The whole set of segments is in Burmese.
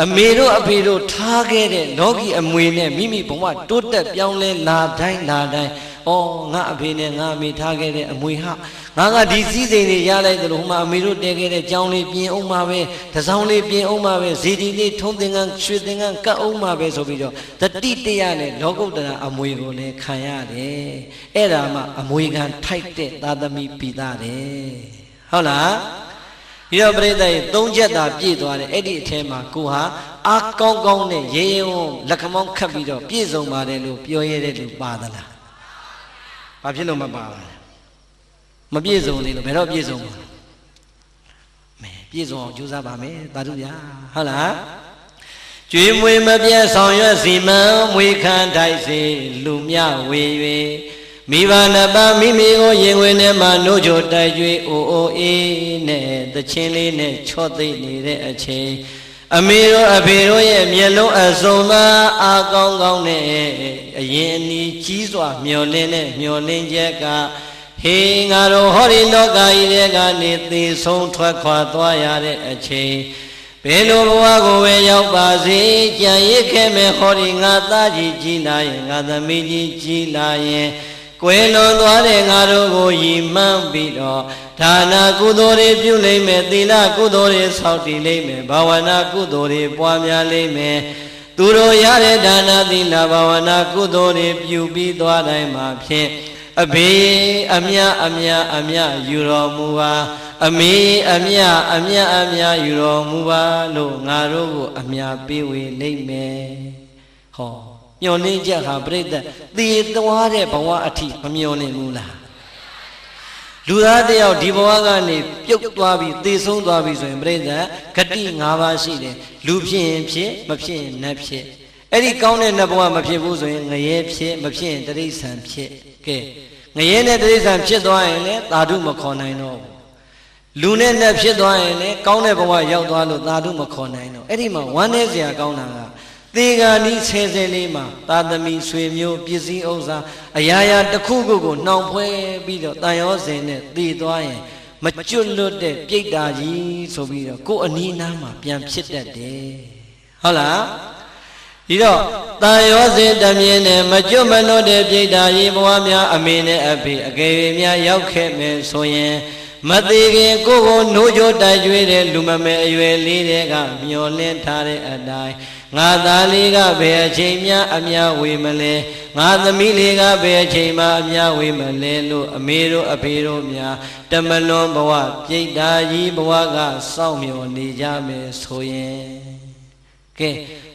အမေတို့အဖေတို့ထားခဲ့တဲ့လောကီအမွေနဲ့မိမိဘဝတိုးတက်ပြောင်းလဲလာတိုင်းဩငါအဖေနဲ့ငါအမေထားခဲ့တဲ့အမွေဟာငါဒီစည်းစိမ်တွေရလိုက်တယ်လို့ဟိုမှာအမေတို့တည်ခဲ့တဲ့ကြောင်းလေးပြင်အောင်မှာပဲတစောင်းလေးပြင်အောင်မှာပဲဇေဒီလေးထုံးသင်္ကန်းရွှေသင်္ကန်းကတ်အောင်မှာပဲဆိုပြီးတော့တတိတရားနဲ့လောကုတ္တရာအမွေကိုလည်းခံရတယ်အဲ့ဒါမှအမွေခံထိုက်တဲ့သာသမီပိသားတယ်ဟုတ်လားပြီးတော့ပြိဿရဲ့၃ချက်သာပြည့်သွားတယ်အဲ့ဒီအထဲမှာကိုဟာအားကောင်းကောင်းနဲ့ရေရင်ဝန်းလက်ခမောင်းခတ်ပြီးတော့ပြည့်စုံပါတယ်လို့ပြောရတဲ့လူပါသလားဘာဖြစ်လို့မပါလဲမပြည့်စုံသေးလို့ဘယ်တော့ပြည့်စုံမှာမဲပြည့်စုံအောင်ကြိုးစားပါမယ်သာဓုဗျာဟုတ်လားကျွေးမွေးမပြတ်ဆောင်ရွက်စီမံမွေခံထိုက်စေလူမြဝေ၍မိဘနှစ်ပါးမိမိကိုရင်ဝင်ထဲမှာနှုတ်ချိုတိုက်ကြွေးအိုအိုအေးနဲ့သချင်းလေးနဲ့ချော့သိမ့်နေတဲ့အချိန်အမေတို့အဖေတို့ရဲ့မျက်လုံးအစုံမှာအားကောင်းကောင်းနဲ့အရင်အနီးကြီးစွာမျောလင်းတဲ့မျောလင်းချက်ကဟေးငါတို့ဟောဒီလောကကြီးထဲကနေသေဆုံးထွက်ခွာသွားရတဲ့အချိန်ဘယ်လိုဘဝကိုပဲရောက်ပါစေကြံရစ်ခဲ့မဲ့ဟောဒီငါသားကြီးကြီးလာရင်ငါသမီးကြီးကြီးလာရင်ကွယ်လွန်သွားတဲ့ငါတို့ကိုရည်မှန်းပြီးတော့ဒါနာကုသိုလ်တွေပြုလိမ့်မယ်သီလကုသိုလ်တွေဆောက်တည်လိမ့်မယ်ဘာဝနာကုသိုလ်တွေပွားများလိမ့်မယ်သူတို့ရတဲ့ဒါနာသီလဘာဝနာကုသိုလ်တွေပြုပြီးသွားတိုင်းမှာဖြင့်အဘေအမြယူတော်မူပါအမေအမြယူတော်မူပါလို့ငါတို့ကိုအမြပေးဝေလိမ့်မယ်ဟောမျောလင်းချက်ဟာပြိတ္တသေသွားတဲ့ဘဝအထိမမျောလင်းဘူးလားလူသားတယောက်ဒီဘဝကနေပြုတ်သွားပြီးသေဆုံးသွားပြီဆိုရင်ပြိတ္တဂတိ၅ပါးရှိတယ်လူဖြစ်ရင်ဖြစ်မဖြစ်ရင်နတ်ဖြစ်အဲ့ဒီကောင်းတဲ့နတ်ဘဝမဖြစ်ဘူးဆိုရင်ငရဲဖြစ်မဖြစ်ရင်တိရစ္ဆာန်ဖြစ်ကဲငရဲနဲ့တိရစ္ဆာန်ဖြစ်သွားရင်လည်းသာဓုမခေါ်နိုင်တော့ဘူးလူနဲ့နတ်ဖြစ်သွားရင်လည်းကောင်းတဲ့ဘဝရောက်သွားလို့သာဓုမခေါ်နိုင်တော့အဲ့ဒီမှာဝမ်းနည်းစရာကောင်းတာကသေဂာနီဆဲဆဲလေးမှာသာသမီဆွေမျိုးပစ္စည်းဥစ္စာအရာရာတစ်ခုခုကိုနှောင်ဖွဲပြီးတော့တန်ရောစင်နဲ့သေသွားရင်မကျွတ်လွတ်တဲ့ပြိတ္တာကြီးဆိုပြီးတော့ကိုယ်အနီးနားမှာပြန်ဖြစ်တတ်တယ်ဟုတ်လားဒီတော့တန်ရောစင်တမြင်နဲ့မကျွတ်မလွတ်တဲ့ပြိတ္တာကြီးဘဝများအမေနဲ့အဖေအကယ်၍များရောက်ခဲ့မယ်ဆိုရင်မသေးခင်ကိုနှိုးကြတိုက်ကြွေးတဲ့လူမမဲအရွယ်လေးတွေကမျောလင်းထားတဲ့အတိုင်းငါသားလေးကဘယ်အချိန်များအများဝေမလဲငါသမီးလေးကဘယ်အချိန်မှအများဝေမလဲလို့အမေတို့အဖေတို့များတမလွန်ဘဝပြိတ္တာကြီးဘဝကစောင့်မျှော်နေကြမယ်ဆိုရင်ကဲ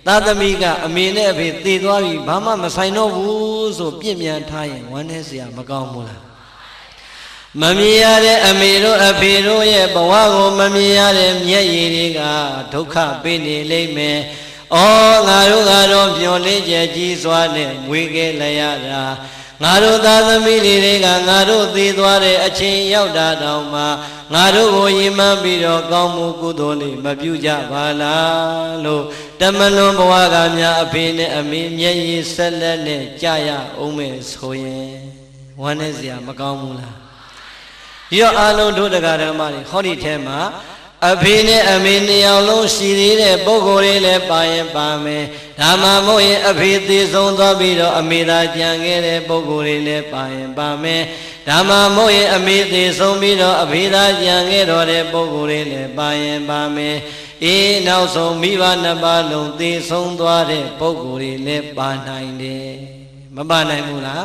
သားသမီးကအမေနဲ့အဖေသေသွားပြီဘာမှမဆိုင်တော့ဘူးဆိုပြစ်မြန်ထားရင်ဝမ်းနည်းစရာမကောင်းဘူးလားမမြင်ရတဲ့အမေတို့အဖေတို့ရဲ့ဘဝကိုမမြင်ရတဲ့မျက်ရည်တွေကဒုက္ခပေးနေလိမ့်မယ်။အော်ငါတို့ကတော့မျောလင်းချက်ကြီးစွာနဲ့မွေးခဲ့လိုက်ရတာငါတို့သားသမီးလေးတွေကငါတို့သေသွားတဲ့အချိန်ရောက်တာတောင်မှငါတို့ကိုရင်မှန်းပြီးတော့ကောင်းမှုကုသိုလ်လေးမပြုကြပါလားလို့တမလွန်ဘဝကများအဖေနဲ့အမေမျက်ရည်ဆက်လက်နဲ့ကြာရအောင်မယ်ဆိုရင်ဝမ်းနည်းစရာမကောင်းဘူးလားဒီတော့အာလုံးတို့တရားဓမ္မတွေဟောဒီထဲမှာအဖေနဲ့အမေနှစ်ယောက်လုံးရှိသေးတဲ့ပုဂ္ဂိုလ်တွေလည်းပါရင်ပါမယ်ဒါမှမဟုတ်ရင်အဖေသေဆုံးသွားပြီးတော့အမေသာကြံခဲ့တဲ့ပုဂ္ဂိုလ်တွေလည်းပါရင်ပါမယ်ဒါမှမဟုတ်ရင်အမေသေဆုံးပြီးတော့အဖေသာကြံခဲ့တော့တဲ့ပုဂ္ဂိုလ်တွေလည်းပါရင်ပါမယ်အေးနောက်ဆုံးမိဘနှစ်ပါးလုံးသေဆုံးသွားတဲ့ပုဂ္ဂိုလ်တွေလည်းပါနိုင်တယ်မပါနိုင်ဘူးလား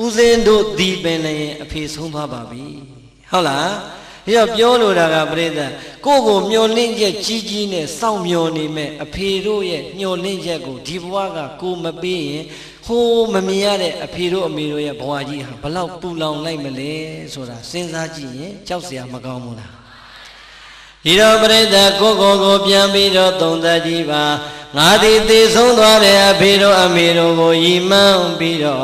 ဦးဇင်းတို့ဒီပင်လည်းအဖေဆုံးသွားပါပြီဟုတ်လားဒီတော့ပြောလိုတာကပြိဿကိုယ့်ကိုမျောလင့်ချက်ကြီးကြီးနဲ့စောင့်မျောနေမဲ့အဖေတို့ရဲ့မျောလင့်ချက်ကိုဒီဘဝကကိုမပေးရင်ဟိုးမမြင်ရတဲ့အဖေတို့အမေတို့ရဲ့ဘဝကြီးဟာဘလောက်ပူလောင်လိုက်မလဲဆိုတာစဉ်းစားကြည့်ရင်ကြောက်စရာမကောင်းဘူးလားဒီတော့ပြိဿကိုပြန်ပြီးတော့သုံးသပ်ကြည့်ပါငါသည်သေဆုံးသွားတဲ့အဖေတို့အမေတို့ကိုရည်မှန်းပြီးတော့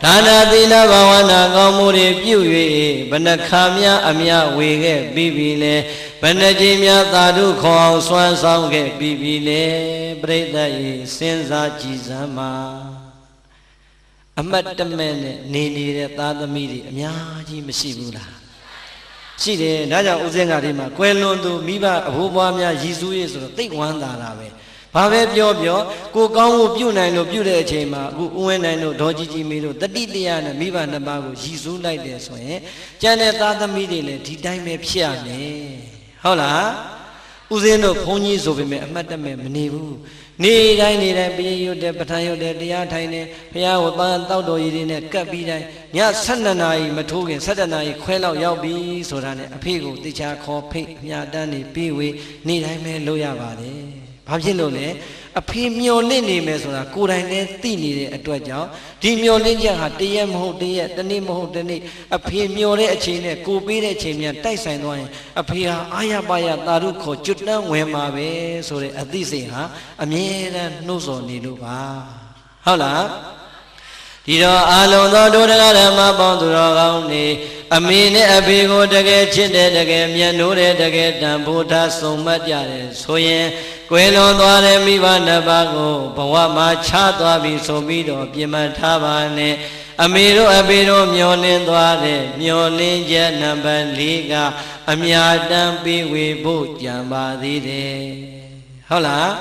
ဒါနာသီလဘာဝနာကောင်းမှုတွေပြု၍ဘဏ္ဍခါများအမြဝေခဲ့ပြီးပြီလေဘဏ္ဍကြီးများသာဓုခေါ်အောင်စွမ်းဆောင်ခဲ့ပြီးပြီလေပြိဿရေစဉ်းစားကြည့်စမ်းပါအမတ်တမဲ့နဲ့နေနေတဲ့သားသမီးတွေအများကြီးမရှိဘူးလား ရှိတယ်ဒါကြောင့်ဦးစင်းကဒီမှာကွယ်လွန်သူမိဘအဘိုးဘွားများရည်စူးရေးဆိုတော့သိဝမ်းသာတာပဲဘာပဲပြောပြောကိုကောင်းဖို့ပြုနိုင်လို့ပြုတဲ့အချိန်မှာအခုဦးဝင်းနိုင်တို့ဒေါ်ကြီးကြီးမီတို့တတိတရားနဲ့မိဘနှစ်ပါးကိုရည်စူးလိုက်တယ်ဆိုရင်ကျန်တဲ့သားသမီးတွေလည်းဒီတိုင်းပဲဖြစ်ရမယ်ဟုတ်လားဦးစင်းတို့ဘုန်းကြီးဆိုပေမဲ့အမှတ်တမဲ့မနေဘူးနေတိုင်းပြေးရွတ်တယ်ပဋ္ဌာန်းရွတ်တယ်တရားထိုင်တယ်ဘုရားဝပန်းတောက်တော်ရည်တွေနဲ့ကပ်ပြီးတိုင်းည12နာရီမထိုးခင်17နာရီခွဲလောက်ရောက်ပြီဆိုတာနဲ့အဖေကိုတေချာခေါ်ဖိတ်အမြတန်းနေပြီးဝေးနေတိုင်းပဲလုပ်ရပါတယ်ဘာဖြစ်လို့လဲအဖေမျော်လင့်နေမယ်ဆိုတာကိုယ်တိုင်လည်းသိနေတဲ့အတွက်ကြောင့်ဒီမျော်လင့်ချက်ဟာတရက်မဟုတ်တရက်တနေ့မဟုတ်တနေ့အဖေမျော်တဲ့အချိန်နဲ့ကိုပေးတဲ့အချိန်မြန်တိုက်ဆိုင်သွားရင်အဖေဟာအာရပါရသာဓုခေါ်ကျွတ်တန်းဝင်မှာပဲဆိုတဲ့အသိစိတ်ဟာအမြဲတမ်းနှိုးဆော်နေလို့ပါဟုတ်လားဒီတော့အာလုံးသောဒုဒကဓမ္မပေါင်းသူတော်ကောင်းနေအမေနဲ့အဖေကိုတကယ်ချစ်တယ်တကယ်မြတ်နိုးတယ်တကယ်တန်ဖိုးထားဆုံးမတ်ကြတယ်ဆိုရင်ကွယ်လွန်သွားတဲ့မိဘနှစ်ပါးကိုဘဝမှာချသွားပြီဆိုပြီးတော့ပြင်မှထားပါနဲ့အမေတို့အဖေတို့မျောလင်းသွားတဲ့မျောလင်းချက်နံပါတ်၄ကအမြတမ်းပေးဝေဖို့ကြံပါသေးတယ်ဟုတ်လား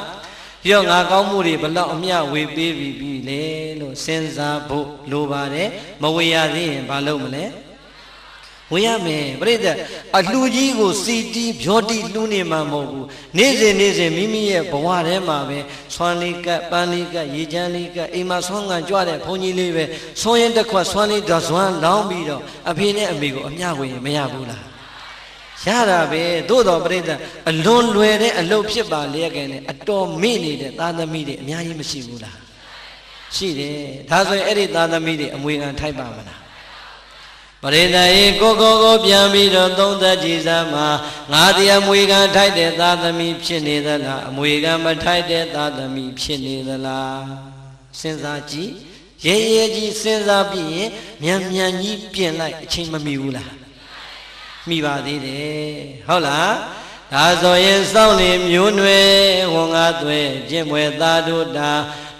ပြောငါကောင်းမှုတွေဘလောက်အမျှဝေပေးပြီလေလို့စဉ်းစားဖို့လိုပါတယ်မဝေရသေးရင်ဘာလုပ်မလဲဝေရမယ်ပြိတ္တအလှကြီးကိုစီတီးဖြောတီးလှူးနေမှာမဟုတ်ဘူးနေ့စဉ်မိမိရဲ့ဘဝထဲမှာပဲဆွမ်းလေးကပ်ပန်းလေးကပ်ရေချမ်းလေးကပ်အိမ်မှာဆွမ်းငံကြွတဲ့ဘုန်းကြီးလေးပဲဆွမ်းရင်တစ်ခွက်ဆွမ်းလေးတစ်ဆွမ်းလောင်းပြီးတော့အဖေနဲ့အမေကိုအမျှဝေရင်မရဘူးလားရတာပဲသို့တော်ပြိတ္တအလွန်လွယ်တဲ့အလုပ်ဖြစ်ပါလျက်ကနေအတော်မေ့နေတဲ့သားသမီးတွေအများကြီးမရှိဘူးလားရှိတယ်ဒါဆိုရင်အဲ့ဒီသားသမီးတွေအမွေခံထိုက်ပါမလားပရိသတ်ရေကိုပြန်ပြီးတော့သုံးသပ်ကြည့်စမ်းမှာငါဒီအမွေခံထိုက်တဲ့သားသမီးဖြစ်နေသလားအမွေခံမထိုက်တဲ့သားသမီးဖြစ်နေသလားစဉ်းစားကြည့်ရဲကြီးစဉ်းစားပြီးရင်မြန်ကြီးပြင်လိုက်အချိန်မမီဘူးလားမိပါသေးတယ်ဟုတ်လားဒါဆိုရင်စောင့်နေမျိုးနွယ်ဝန်ကားသွဲပြင့်မွယ်သားတို့တာ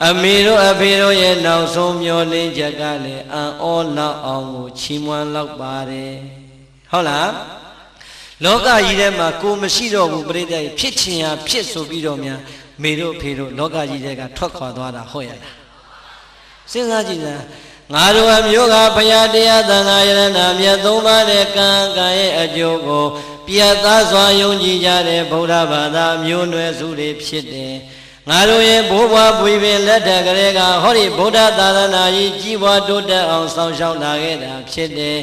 အမေတို့အဖေတို့ရဲ့နောက်ဆုံးမျောလင်းချက်ကလည်းအံ့ဩလောက်အောင်ကိုချီးမွမ်းလောက်ပါတယ်ဟုတ်လားလောကကြီးထဲမှာကိုမရှိတော့ဘူးပြိတ္တိဖြစ်ချင်ရဖြစ်ဆိုပြီးတော့များမေတို့ဖေတို့လောကကြီးထဲကထွက်ခွာသွားတာဟုတ်ရလားစဉ်းစားကြည့်စမ်းငါတို့အမျိုးကဘုရားတရားသံဃာယရဏမြတ်သုံးပါးတဲ့ကံရဲ့အကျိုးကိုပြတ်သားစွာယုံကြည်ကြတဲ့ဗုဒ္ဓဘာသာမျိုးနွယ်စုတွေဖြစ်တယ်ငါတို့ရဲ့ဘိုးဘွားဘွေပင်လက်ထက်ကလေးကဟောဒီဗုဒ္ဓသာသနာကြီးကြီးပွားတိုးတက်အောင်ဆောင်ရှောက်လာခဲ့တာဖြစ်တယ်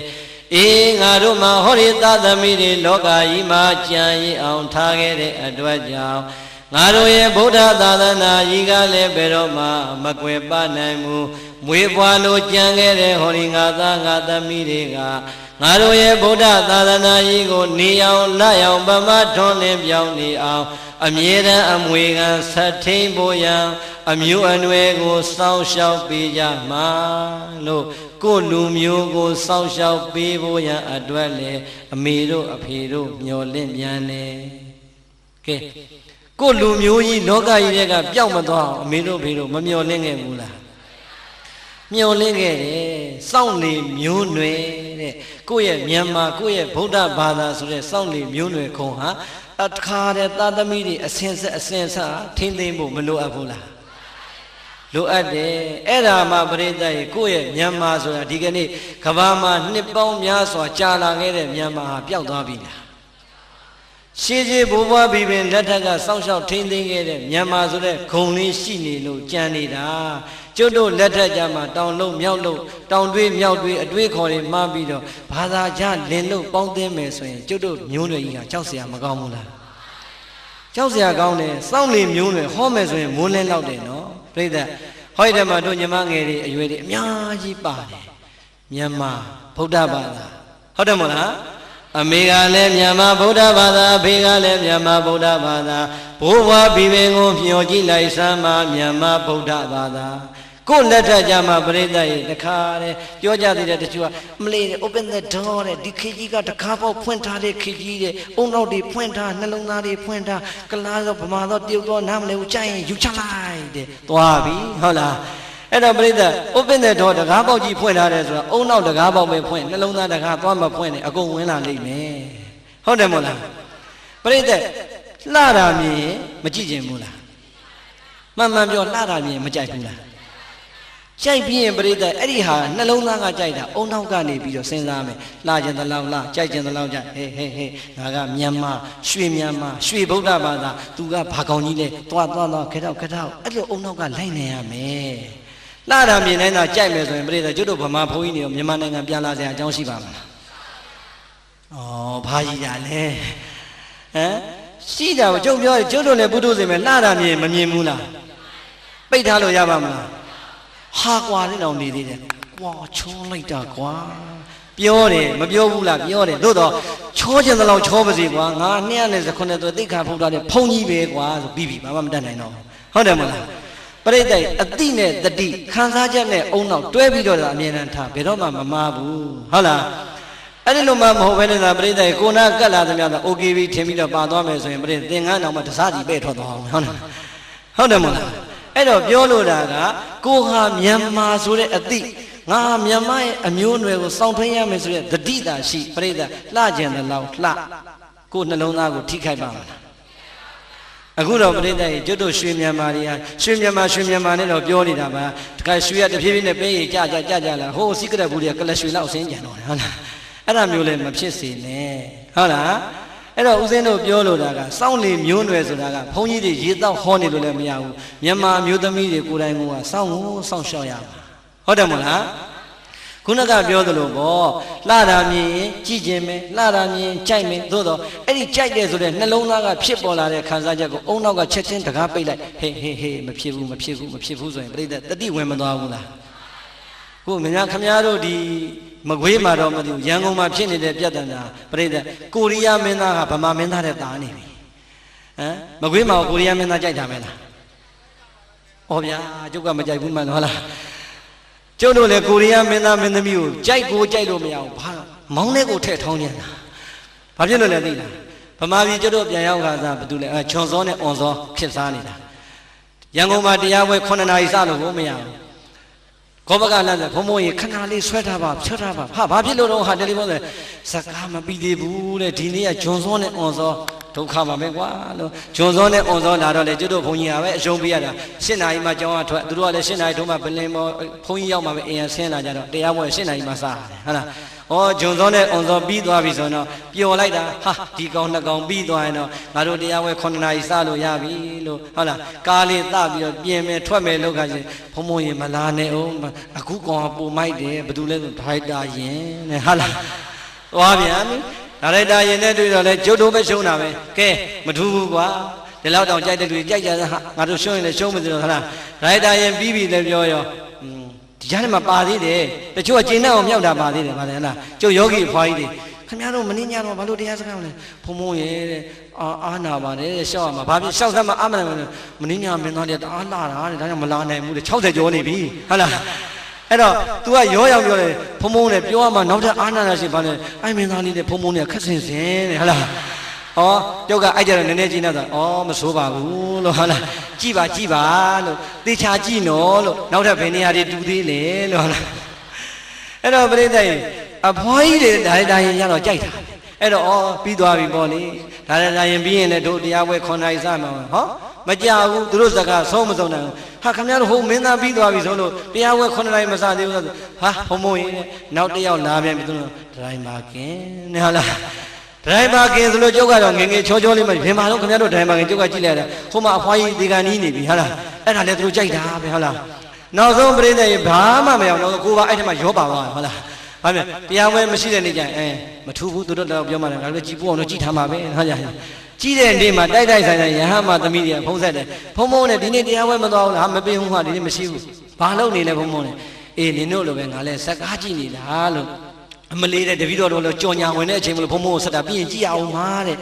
အေးငါတို့မှာဟောဒီသာသမီတွေလောကကြီးမှာကြံ့ရည်အောင်ထားခဲ့တဲ့အတွက်ကြောင့်ငါတို့ရဲ့ဗုဒ္ဓသာသနာကြီးကလည်းဘယ်တော့မှမကွယ်ပနိုင်ဘူးမွေးဖွားလို့ကြံခဲ့တဲ့ဟောဒီငါသားငါသမီးတွေကငါတို့ရဲ့ဗုဒ္ဓသာသနာကြီးကိုနေအောင်လက်အောင်ဗမာထွန်းလင်းပြောင်းနေအောင်အမြဲတမ်းအမွေခံဆက်ထိန်ဖို့ရန်အမျိုးအနွယ်ကိုစောင့်ရှောက်ပေးကြမှာလို့ကိုလူမျိုးကိုစောင့်ရှောက်ပေးဖို့ရန်အတွက်လေအမေတို့အဖေတို့မျှော်လင့်ပြန်နေကဲကိုလူမျိုးကြီးလောကကြီးတွေကပျောက်မသွားအောင်အမေတို့ဖေတို့မမျှော်လင့်ခဲ့ဘူးလားမျှော်လင့်ခဲ့တယ်စောင့်နေမျိုးနွယ်တဲ့ကိုယ့်ရဲ့မြန်မာကိုယ့်ရဲ့ဗုဒ္ဓဘာသာဆိုတဲ့စောင့်နေမျိုးနွယ်ခုံဟာအခါတဲ့သာသမီတွေအစင်ဆက်ထိမ့်သိမ့်ဖို့မလိုအပ်ဘူးလားလိုအပ်တယ်အဲ့ဒါမှပရိသတ်ရေကိုယ့်ရဲ့မြန်မာဆိုတာဒီကနေ့ကဘာမှာနှစ်ပေါင်းများစွာကြာလာခဲ့တဲ့မြန်မာဟာပျောက်သွားပြီလားရှေးဘိုးဘွားဘီပင်လက်ထက်ကစောင့်ရှောက်ထိမ့်သိမ့်ခဲ့တဲ့မြန်မာဆိုတဲ့ဂုံလေးရှိနေလို့ကြံနေတာကျွတ်တို့လက်ထက်ကြမှာတောင်လုံးမြောက်လုံးတောင်တွေးမြောက်တွေးအတွေးခေါ်တွေမှားပြီးတော့ဘာသာကြလင်လို့ပေါင်းသိမယ်ဆိုရင်ကျွတ်တို့မျိုးနွယ်ကြီးကကြောက်เสียမကောင်းဘူးလားကြောက်เสียကောင်းတယ်စောင့်နေမျိုးနွယ်ဟောမယ်ဆိုရင်မိုးလင်းလောက်တယ်နော်ပြိဿဟောဒီထဲမှာတို့ညီမငယ်တွေအရွယ်တွေအများကြီးပါတယ်မြန်မာဗုဒ္ဓဘာသာဟုတ်တယ်မို့လားအမေကလည်းမြန်မာဗုဒ္ဓဘာသာအဖေကလည်းမြန်မာဗုဒ္ဓဘာသာဘိုးဘွားဘီပင်ကိုမျှော်ကြည့်လိုက်စမ်းမှာမြန်မာဗုဒ္ဓဘာသာကိုလက်ထက်ကြမှာပရိသတ်ရေတခါတဲ့ပြောကြသေးတယ်တချို့ကမလေး open the door တဲ့ဒီခေကြီးကတခါပေါက်ဖွင့်ထားတဲ့ခေကြီးတဲ့အုံနောက်တွေဖွင့်ထားနှလုံးသားတွေဖွင့်ထားကလားတော့ဗမာတော့တရုတ်တော့နားမလဲဘူးကြိုက်ရင်ယူချလိုက်တဲ့သွားပြီဟုတ်လားအဲ့တော့ပြိဿ open the door တကားပေါက်ကြီးဖွင့်ထားတယ်ဆိုတာအုံနောက်တကားပေါက်ပဲဖွင့်နှလုံးသားတကားသွားမဖွင့်နဲ့အကုန်ဝင်လာလိမ့်မယ် ဟုတ်တယ်မို့လားပရိသတ်လှတာမြင်မကြည့်ခြင်းဘူးလားမှန်မှန်ပြောလှတာမြင်မကြိုက်ဘူးလားကြိုက်ပြီးရင်ပရိသတ်အဲ့ဒီဟာနှလုံးသားကကြိုက်တာအုံနောက်ကနေပြီးတော့စဉ်းစားမယ်လှခြင်းတလောက်လှကြိုက်ခြင်းတလောက်ကြိုက်ဟေးငါကမြန်မာရွှေမြန်မာရွှေဗုဒ္ဓဘာသာသူကဘာကောင်းကြီးလဲသွားခက်တော့အဲ့လိုအုံနောက်ကလိုက်နေရမယ်လှတာမြင်နေတာကြိုက်မယ်ဆိုရင်ပရိသတ်ကျွတ်တို့ဗမာဘုန်းကြီးတွေမြန်မာနိုင်ငံပြန်လာစရာအကြောင်းရှိပါမလားဘာကြီးတာလဲဟမ်ရှိတာကိုကျုပ်ပြောကျွတ်တို့လည်းပုထုဇဉ်ပဲလှတာမြင်မမြင်ဘူးလားပိတ်ထားလို့ရပါမလားဟာကွာလေးတောင်နေသေးတယ်ကွာချောလိုက်တာကွာပြောတယ်မပြောဘူးလားပြောတယ်သို့တော့ချောခြင်းတလောက်ချောပါစေကွာငါ229သွဲသိက္ခာဖုတ်တာတဲ့ဖုန်ကြီးပဲကွာဆိုပြီးဘာမှမတတ်နိုင်တော့ဟုတ်တယ်မလားပရိသတ်အတိနဲ့တတိခံစားချက်နဲ့အုံနောက်တွဲပြီးတော့အမြဲတမ်းထားဘယ်တော့မှမမားဘူးဟုတ်လားအဲ့ဒီလိုမှမဟုတ်ဘဲနဲ့သာပရိသတ်ကိုနာကတ်လာသမျှတော့ okay ပြီထင်ပြီးတော့ပါသွားမယ်ဆိုရင်ပရိသတ်သင်္ကန်းတော်မှာတစားစီပဲ့ထွက်သွားအောင်ဟုတ်တယ်မလားအဲ့တော့ပြောလို့တာကကိုဟာမြန်မာဆိုတဲ့အသည့်ငါမြန်မာရဲ့အမျိုးအနွယ်ကိုစောင့်ထိန်ရမယ်ဆိုတဲ့တတိတာရှိပရိသတ်လှကျင်တဲ့လောက်လှကိုနှလုံးသားကိုထိခိုက်ပါမလားအခုတော့ပရိသတ်ကြီးကျွတ်တို့ရွှေမြန်မာတွေကရွှေမြန်မာနဲ့တော့ပြောနေတာပါတခါရွှေရတဖြည်းဖြည်းနဲ့ပေးရကြလာဟိုးစိကရက်ဘူးတွေကလရွှေလောက်ဆင်းကြံတော့တယ်ဟုတ်လားအဲ့ဒါမျိုးလည်းမဖြစ်စေနဲ့ဟုတ်လားအဲ့တော့ဦးဇင်းတို့ပြောလို့တာကစောင့်လေမျိုးနွယ်ဆိုတာကဘုန်းကြီးတွေရေတောက်ဟောနေလို့လည်းမရဘူးမြန်မာမျိုးသမီးတွေကိုယ်တိုင်ကစောင့်ရှောက်ရမှာဟုတ်တယ်မလားခုနကပြောသလိုပေါ့လှတာမြင်ကြည့်ခြင်းပဲလှတာမြင်ကြိုက်မယ်သို့တော့အဲ့ဒီကြိုက်တယ်ဆိုတဲ့နှလုံးသားကဖြစ်ပေါ်လာတဲ့ခံစားချက်ကိုအုံနောက်ကချက်ချင်းတကားပိတ်လိုက်ဟေးမဖြစ်ဘူးဆိုရင်ပြိတ္တတတိဝင်မသွားဘူးလားခုမညာခမများတို့ဒီမကွေးမှာတော့မသိဘူးရန်ကုန်မှာဖြစ်နေတဲ့ပြဿနာပြိတ္တကိုရီးယားမင်းသားကဗမာမင်းသားတဲ့တာနေပြီမကွေးမှာကိုရီးယားမင်းသားကြိုက်တာမလားဩဗျာကျုပ်ကမကြိုက်ဘူးမှန်ဟုတ်လားကျုပ်တို့လည်းကိုရီးယားမင်းသားမင်းသမီးကိုကြိုက်လို့မရဘူးဘာမောင်းတဲ့ကိုထည့်ထောင်းနေတာဘာဖြစ်လို့လဲသိလားဗမာပြည်ကျုပ်တို့ပြန်ရောက်ခါစားဘာတူလဲချွန်စောနဲ့အွန်စောဖြစ်စားနေတာရန်ကုန်မှာတရားပွဲ9နာရီစလို့ဘုမရဘူးခေါ်ဘကလမ်းဆိုဘုံဘုံရေခဏလေးဆွဲထားပါဖြတ်ထားပါဟာဘာဖြစ်လို့တော့ဟာတယ်လီဖုန်းစကားမပြီးသေးဘူးတဲ့ဒီနေ့ကဂျွန်စောနဲ့အွန်စောဒုက္ခပါပဲကွာလို့ဂျွန်စောနဲ့အွန်စောလာတော့လေကျွတ်တို့ဘုံကြီးကပဲအရှုံးပေးရတာ7နာရီမှကျောင်းကထွက်သူတို့ကလည်း7နာရီထုံးမှပလင်ပေါ်ဘုံကြီးရောက်မှပဲအင်ရဆင်းလာကြတော့တရားပွဲ7နာရီမှစရတယ်ဟုတ်လားဂျွန်စောနဲ့အွန်စောပြီးသွားပြီဆိုတော့ပျော်လိုက်တာဟာဒီကောင်2ကောင်ပြီးသွားရင်တော့ငါတို့တရားပွဲ9နာရီစလို့ရပြီလို့ဟုတ်လားကားလေးသပြီးတော့ပြင်မယ်ထွက်မယ်လောက်ခါချင်းဘုံဘုံရေမလာနဲ့အောင်အခုကောင်ကပုံမိုက်တယ်ဘယ်သူလဲဆိုဒရိုက်တာရင်တဲ့ဟုတ်လားသွားပြန်ပြီဒါရိုက်တာရင်နဲ့တွေ့တော့လဲကျုပ်တို့ပဲရှုံးတာပဲကဲမထူးဘူးကွာဒီလောက်တောင်ကြိုက်တဲ့လူကြိုက်ကြတာဟာငါတို့ရှုံးရင်လည်းရှုံးမစလို့ဟုတ်လားဒရိုက်တာရင်ပြီးပြီလည်းပြောရောဒီကြားထဲမှာပါသေးတယ်တချို့ကကျင်းတဲ့အောင်မြောက်တာပါသေးတယ်ဗါတယ်ဟုတ်လားကျုပ်ယောဂီဖွားကြီးတွေခင်ဗျားတို့မင်းညတော့ဘာလို့တရားစကားမလဲဖုံဖုံရဲ့တဲ့အာနာပါတယ်ရှောက်ရမှာဘာဖြစ်ရှောက်စမ်းမအာမနိုင်မင်းညမင်းသားတွေတအားလာတာတဲ့ဒါကြောင့်မလာနိုင်ဘူးတဲ့60ကျော်နေပြီဟုတ်လားအဲ့တော့ तू ကရောရောက်ပြောတယ်ဖုံဖုံနဲ့ပြောရမှာနောက်ထပ်အာနာနာရှိပါနဲ့အိုင်မင်းသားလေးနဲ့ဖုံဖုံနဲ့ခက်ဆင်တဲ့ဟုတ်လားကျောက်ကအဲ့ကြတော့နည်းနည်းကြီးနေတော့မဆိုးပါဘူးလို့ဟုတ်လားကြည့်ပါလို့သေချာကြည့်နော်လို့နောက်ထပ်ဘယ်နေရာတွေတူသေးလဲလို့ဟုတ်လားအဲ့တော့ပြိတ္တရင်အဖွားကြီးတွေဒါရင်ရတော့ကြိုက်တာအဲ့တော့ပြီးသွားပြီပေါ့လေဒါရင်ပြီးရင်လည်းတို့တရားပွဲ9နာရီစမှာမကြဘူးသူတို့စကားဆုံးမဆုံးနိုင်ဘူးဟာခင်ဗျားတို့ဟိုမင်းသားပြီးသွားပြီဆိုလို့တရားပွဲ9နာရီမစသေးဘူးဆိုဟာဘုံဘုံရင်နောက်တစ်ယောက်လာပြန်ပြီသူတို့ဒရိုင်မာကင်နဲ့ဟုတ်လားဒရိုင်ဘာကင်ဆိုလို့ကျုပ်ကတော့ငငယ်ချောလေးမှဘယ်မှာတော့ခင်ဗျားတို့ဒရိုင်ဘာကင်ကျုပ်ကကြည့်လိုက်တာဟိုမှာအဖွားကြီးဒီကန်ကြီးနေပြီဟုတ်လားအဲ့ဒါလည်းသူတို့ကြိုက်တာပဲဟုတ်လားနောက်ဆုံးပြိတ္တရေဘာမှမရအောင်တော့ကိုကအဲ့ထက်မှရောပါသွားဟုတ်လားဘာမြဲတရားဝဲမရှိတဲ့နေ့ကျရင်မထူးဘူးသူတို့တော့ပြောမှလည်းငါတို့ကြည်ပို့အောင်တော့ကြည်ထားမှာပဲဟုတ်ကြကြီးတဲ့နေ့မှာတိုက်ဆိုင်ရဟန်းမသမီးတွေကဖုံးဆက်တယ်ဖုံးနဲ့ဒီနေ့တရားဝဲမသွားဘူးလားမပင်ဘူးဟာဒီနေ့မရှိဘူးဘာလို့နေလဲဖုံးနဲ့အေးနင်တို့လိုပဲငါလည်းစကားကြည့်နေတာလို့အမလေးတဲ့တပည့်တော်တို့လည်းကြော်ညာဝင်တဲ့အချိန်မလို့ဖုံးဆက်တာပြီးရင်ကြည့်အောင်ပါတဲ့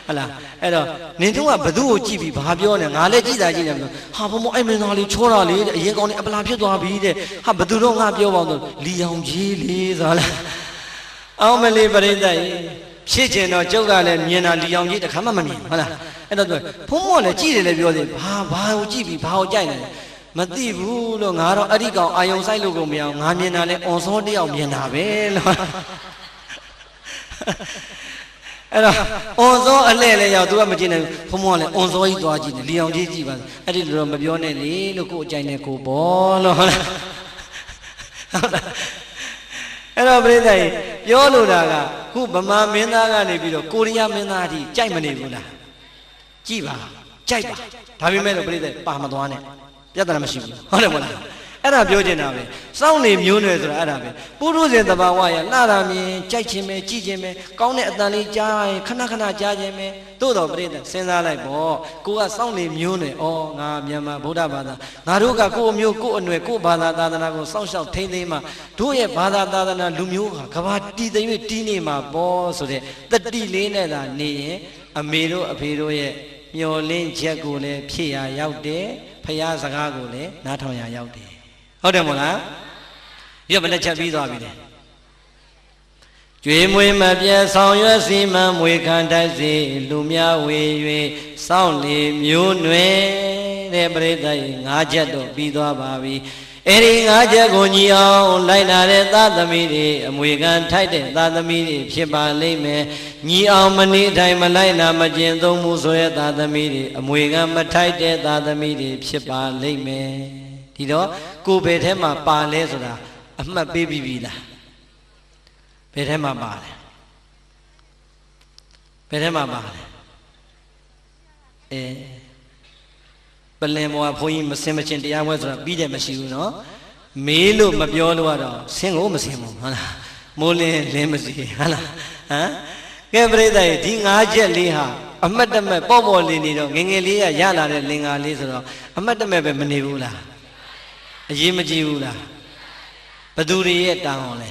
ဟုတ်လားအဲ့တော့နင်တို့ကဘသူ့ကိုကြည့်ပြီးဘာပြောနေငါလည်းကြည့်တာကြည့်တယ်လို့ဟာဖုံးအဲ့မင်းသားလေးချောတာလေးတဲ့အရင်ကောင်းနေအပလာဖြစ်သွားပြီတဲ့ဟာဘသူတော့ငါပြောပါတော့လီအောင်ကြီးလေးဆိုလားအောင်မလေးပရိသတ်ဖြစ်ကျင်တော့ကျုပ်ကလည်းမြင်တာလီအောင်ကြီးတခါမှမမြင်ဟုတ်လားအဲ့တော့ဖုံးလည်းကြည့်တယ်လည်းပြောသေးဘာကိုကြည့်ပြီးဘာကိုကြိုက်နေမသိဘူးလို့ငါတော့အဲ့ဒီကောင်အာယုံဆိုင်လို့ကိုမရအောင်ငါမြင်တာလဲအွန်စောတယောက်မြင်တာပဲလို့ on so a lay out to a machine from one on so it was in Leon G. I did Romabione, look at Janeco ball. Hello, brother. Yolo Daga, who Bama Menaga Nebilo, Korea Menadi, Jaimani Gula. Jiva, Jaiba, Tavimedo brother, Pamaduane, Yadana machine. Era Biojanabe, soundly munes or Arabe, Purus in the Bawaya, Narami, Jachime, Chijime, Kone Dani Jai, Kanakana Jajeme, Todo brother, Sena like Bo, Kua soundly mune, oh, Namiama, Budabada, Naruka, Ko Muko, and Weko Bada Dadanago, Social Tainema, Tuye Bada Dadana, Lumuka, Kavati, the Tinima, Bo, so the delay that ne, a mero, a peroe, Yolin, Jacole, Pia Yaude, Paya Zagagole, Natoya Yaude. How do you know? You have a lecture video of it. Dream with my dear sound, you see, ma'am, we can't see Lumia, we soundly mune, everything, Ajato, Bido Babi. Ering Ajagonio, Lina, that the meeting, and we can tighten that the meeting, Shiba Lame, Ni Almani, Timalina, Magento Musoya, that the meeting, and we can tighten that the meeting, Shiba Lame. You know, go Betema Palesra, I'm a baby villa. Betema Bale. Betema Bale. Belemo, Poim, Semachin, the hours of Bida Machino, Melo, Mabiolo, sing home Simo, Mole, Lemasi, Hana, every day, Ding Aja Liha, a madam Bobo Linido, Gingelia, Yala, Linga Lizaro, a madam Manivula. Jimajiula Paduri down.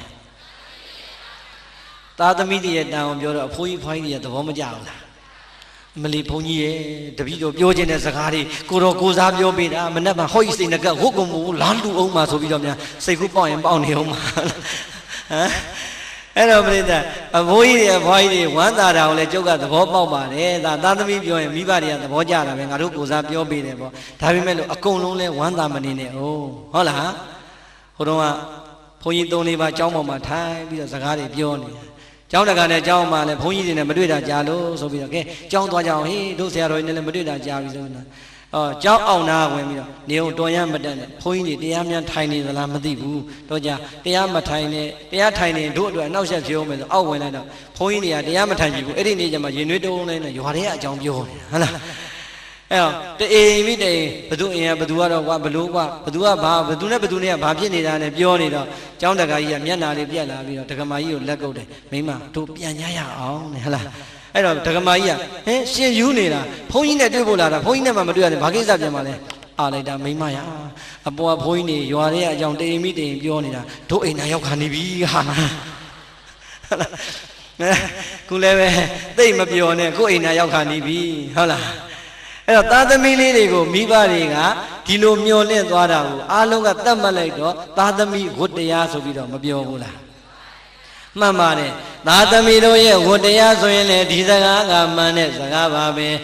Tata media down, you're a poi pony at the Homajala. Maliponi, the video Biogen as a Hari, Kuro goes up your bed, I'm never hoisting the girl, Hokumu, Landu Oma, so we don't say good point on him. Hello, brother. Avoid one that I'll let you got the Boba, that video and Mibari at the Bojara, and Aru goes up your bed. Tavimelo, a cone only one damn. Oh, hola. Hodoma, Poy don't leave a jump my time, because I got it beyond. Jonagan, Jama, and Poy in a Madrid Jalo, so we okay. John Dwajao, he does zero in the Madrid Jarizona. Oh, Jow on now when you Neo Doyan Madan, pointed the Amian tiny the Lamadibu, Doja, the Amma tiny, they are tiny, do it, no such human, oh, when I know. Pointy at the Amatan, any need them, you know, and you are here, John Bio. The every day, Baduia, Badua, Baluba, Badua, Baduna, Badunia, Babini, and Bionida, John the Gaya, Miana, Biana, Takamayu, Lego, Mima, to Pianya on Hella. I don't Tagamaya, eh? She you need a point at Dubula, point of Madua, the Bagisa Jamale. Aleda Mimaya, a boy pointy, you are there, young day meeting, Bionida, to a Nayokanibi. Kuleve, they may be on a go in Nayokanibi. Hola. Tata Miligo, Mibariga, Tilo Mione, Dwada, Alonga Tamaledo, Tata Mi, good day as of Mabiola. Mamare, Natamiro, Wodea, Soyene, Dizaga, Manes, Agababe,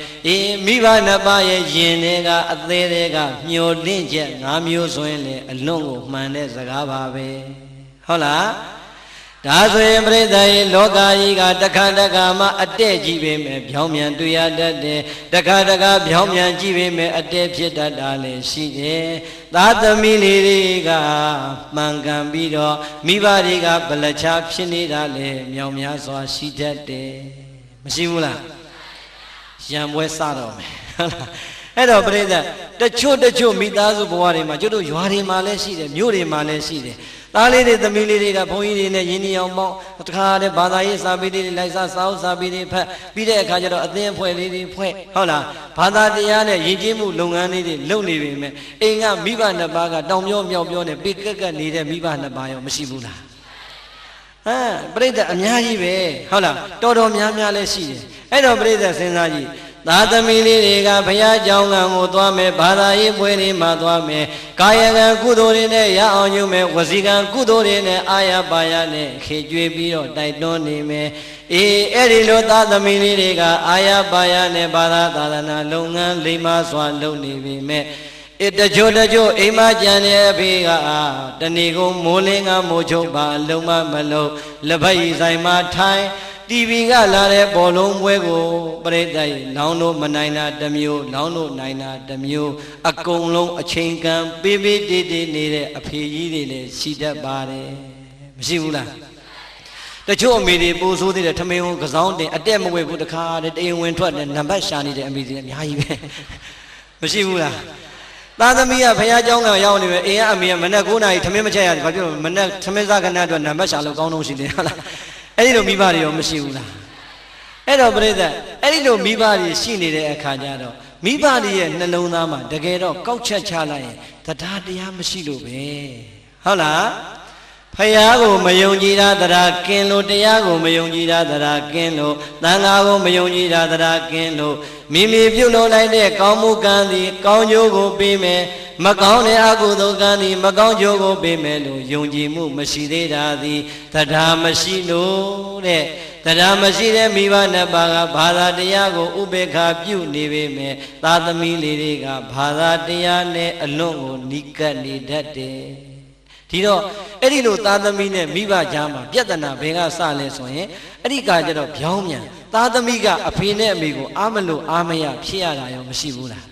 Mivana Baye, Genega, Atlega, Mio Linja, Namio Soyene, Longo, Manes, Agababe. Hola, Dazo Breda, Loga, Dakadagama, a dead Jibim, Biomian, Duya, Dakadaga, Biomian, Jibim, a dead Jetta, Dale, Shide. Tata Miliga, Mangambido, Mibariga, Balacha, Pinida, Miamia, so she dead day. Mashimula Yam West Sado. Hello, brother. The Choda Midas of Warima, Judo, Yuari Malesi, Muri Malesi. Tali the Miliga, Poin in the Yiniamo, Takade, Badai, Sabidi, Liza, South Sabidi, Pide Kajaro, Athen Pueli, Hola, Padadiana, Yijimu, Lungani, Lonely women, Inga, Miva Nabaga, Domyo, Mione, Big needed Miva Nabayo, Mashibula. Ah, brother, Amyaji, hola, Todo Miamia Lesi. Hello, brother, Senaji. Tata Miliga, Paya Jonga, Mutwame, Badai, Pueli, Matwame, Kaya Kudorine, Yaonume, Wasiga, Kudorine, Aya Bayane, Kijibio, Daidonime, Erilo Tata Miliga, Aya Bayane, Badana, Lunga, Lima, Swan, Luni, me. It the Jodajo, Imajane, Biga, the Nigo, Molinga, Mojoba, Luma, Malo, Labai, Zaima, Tai. တီဗီကလာတဲ့ဘောလုံးပွဲကိုပရိသတ်လောင်းတို့မနိုင်တာတစ်မျိုးလောင်းတို့နိုင်တာတစ်မျိုးအကုန်လုံးအချိန်ကံပေးပေးတေးတေးနေတဲ့အဖေကြီးတွေလည်းရှိတတ်ပါတယ်မရှိဘူးလားတချို့အမေတွေပို့ဆိုးသေးတယ်ထမင်းကိုကစောင်းတင်အတက်မဝဲဘူးတခါတည်းတရင်ဝင်ထွက်တယ်နံပါတ်ရှာနေတဲ့အမေတွေအများကြီးပဲမရှိဘူးလားသားသမီးကဖခင်เจ้าကရောက်နေပဲအိမ်ကအမေကမနဲ့9နာရီထမင်းမချက်ရတယ်ဘာဖြစ်လို့မနဲ့ထမင်းစားခဏအတွက်နံပါတ်ရှာလို့ကောင်းတော့ရှိတယ်ဟုတ်လားအဲ့ဒီလိုမိဘတွေရောမရှိဘူးလားအဲ့တော့ပြိဿအဲ့ဒီလိုမိဘတွေရှိနေတဲ့အခါကျတော့မိဘတွေရဲ့နှလုံးသားမှာတကယ်တော့ကောက်ချက်ချလိုက်ရင်တရားတရားမရှိလို့ပဲဟုတ်လားဖယားကိုမယုံကြည်တာတရားကင်းလို့တရားကိုမယုံကြည်တာတရားကင်းလို့သံဃာကိုမယုံကြည်တာတရားကင်းလို့မိမိပြုလုပ်လိုက်တဲ့ကောင်းမှုကံသည်ကောင်းကျိုးကိုပေးမယ်မကောင်းတဲ့အကုသိုလ်ကံသည်မကောင်းကျိုးကိုပေးမယ်လို့ယုံကြည်မှုမရှိသေးတာသည်တရားမရှိလို့တဲ့တရားမရှိတဲ့မိဘနှစ်ပါးကဘာသာတရားကိုဥပေက္ခပြုနေပေမဲ့သာသမီလေးတွေကဘာသာတရားနဲ့အလွန်ကိုနီးကပ်နေတတ်တယ်ဒီတော့အဲ့ဒီလိုသားသမီးနဲ့မိဘကြားမှာပြဿနာဘယ်ကစလဲဆိုရင်အဲ့ဒီကကြတော့ပြောင်းမြန်သားသမီးကအဖေနဲ့အမေကိုအားမလို့အားမရဖြစ်ရတာရောမရှိဘူးလား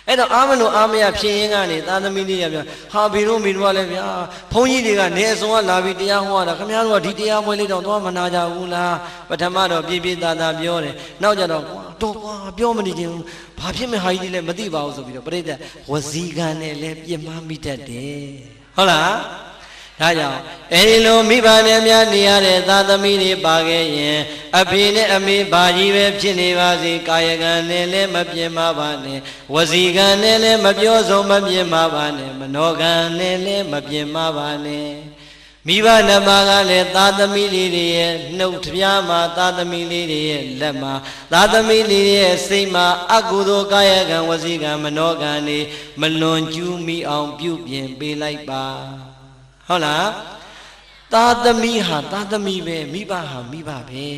အဲ့တော့အားမလို့အားမရဖြစ်ရင်းကနေသားသမီးလေးရပြန်ဟာဘီတို့မိတို့ကလည်းဗျာဘုန်းကြီးတွေကနေအစုံကလာပြီးတရားဟောတာခင်ဗျားတို့ကဒီတရားပွဲလေးတော့သွားမနာကြဘူးလားပထမတော့ပြည့်ပြည့်သားသားပြောတယ်နောက်ကြတော့တော့ကွာပြောမနေချင်ဘူးဘာဖြစ်မဲ့ဟာကြီးလည်းမသိပါဘူးဆိုပြီးတော့ပြိဿဝစီကံနဲ့လည်းပြစ်မှားမိတတ်တယ်ဟုတ်လားဒါကြောင့်အဲဒီလိုမိဘနဲ့များနေရတဲ့သားသမီးတွေပါခဲ့ရင်အဖေနဲ့အမေဘာကြီးပဲဖြစ်နေပါစေကာယကံနဲ့လည်းမပြင်းမပါနဲ့ဝစီကံနဲ့လည်းမပြောဆုံးမပြင်းမပါနဲ့မနောကံနဲ့လည်းမပြင်းမပါနဲ့မိဘနှစ်ပါးကလည်းသားသမီးလေးတွေရဲ့နှုတ်ပြားမှာသားသမီးလေးတွေရဲ့လက်မှာသားသမီးလေးတွေရဲ့စိတ်မှာအကုသိုလ်ကာယကံဝစီကံမနောကံတွေမလွန်ကျူးမိအောင်ပြုပြင်ပေးလိုက်ပါဟုတ်လားသားသမီးဟာသားသမီးပဲမိဘဟာမိဘပဲ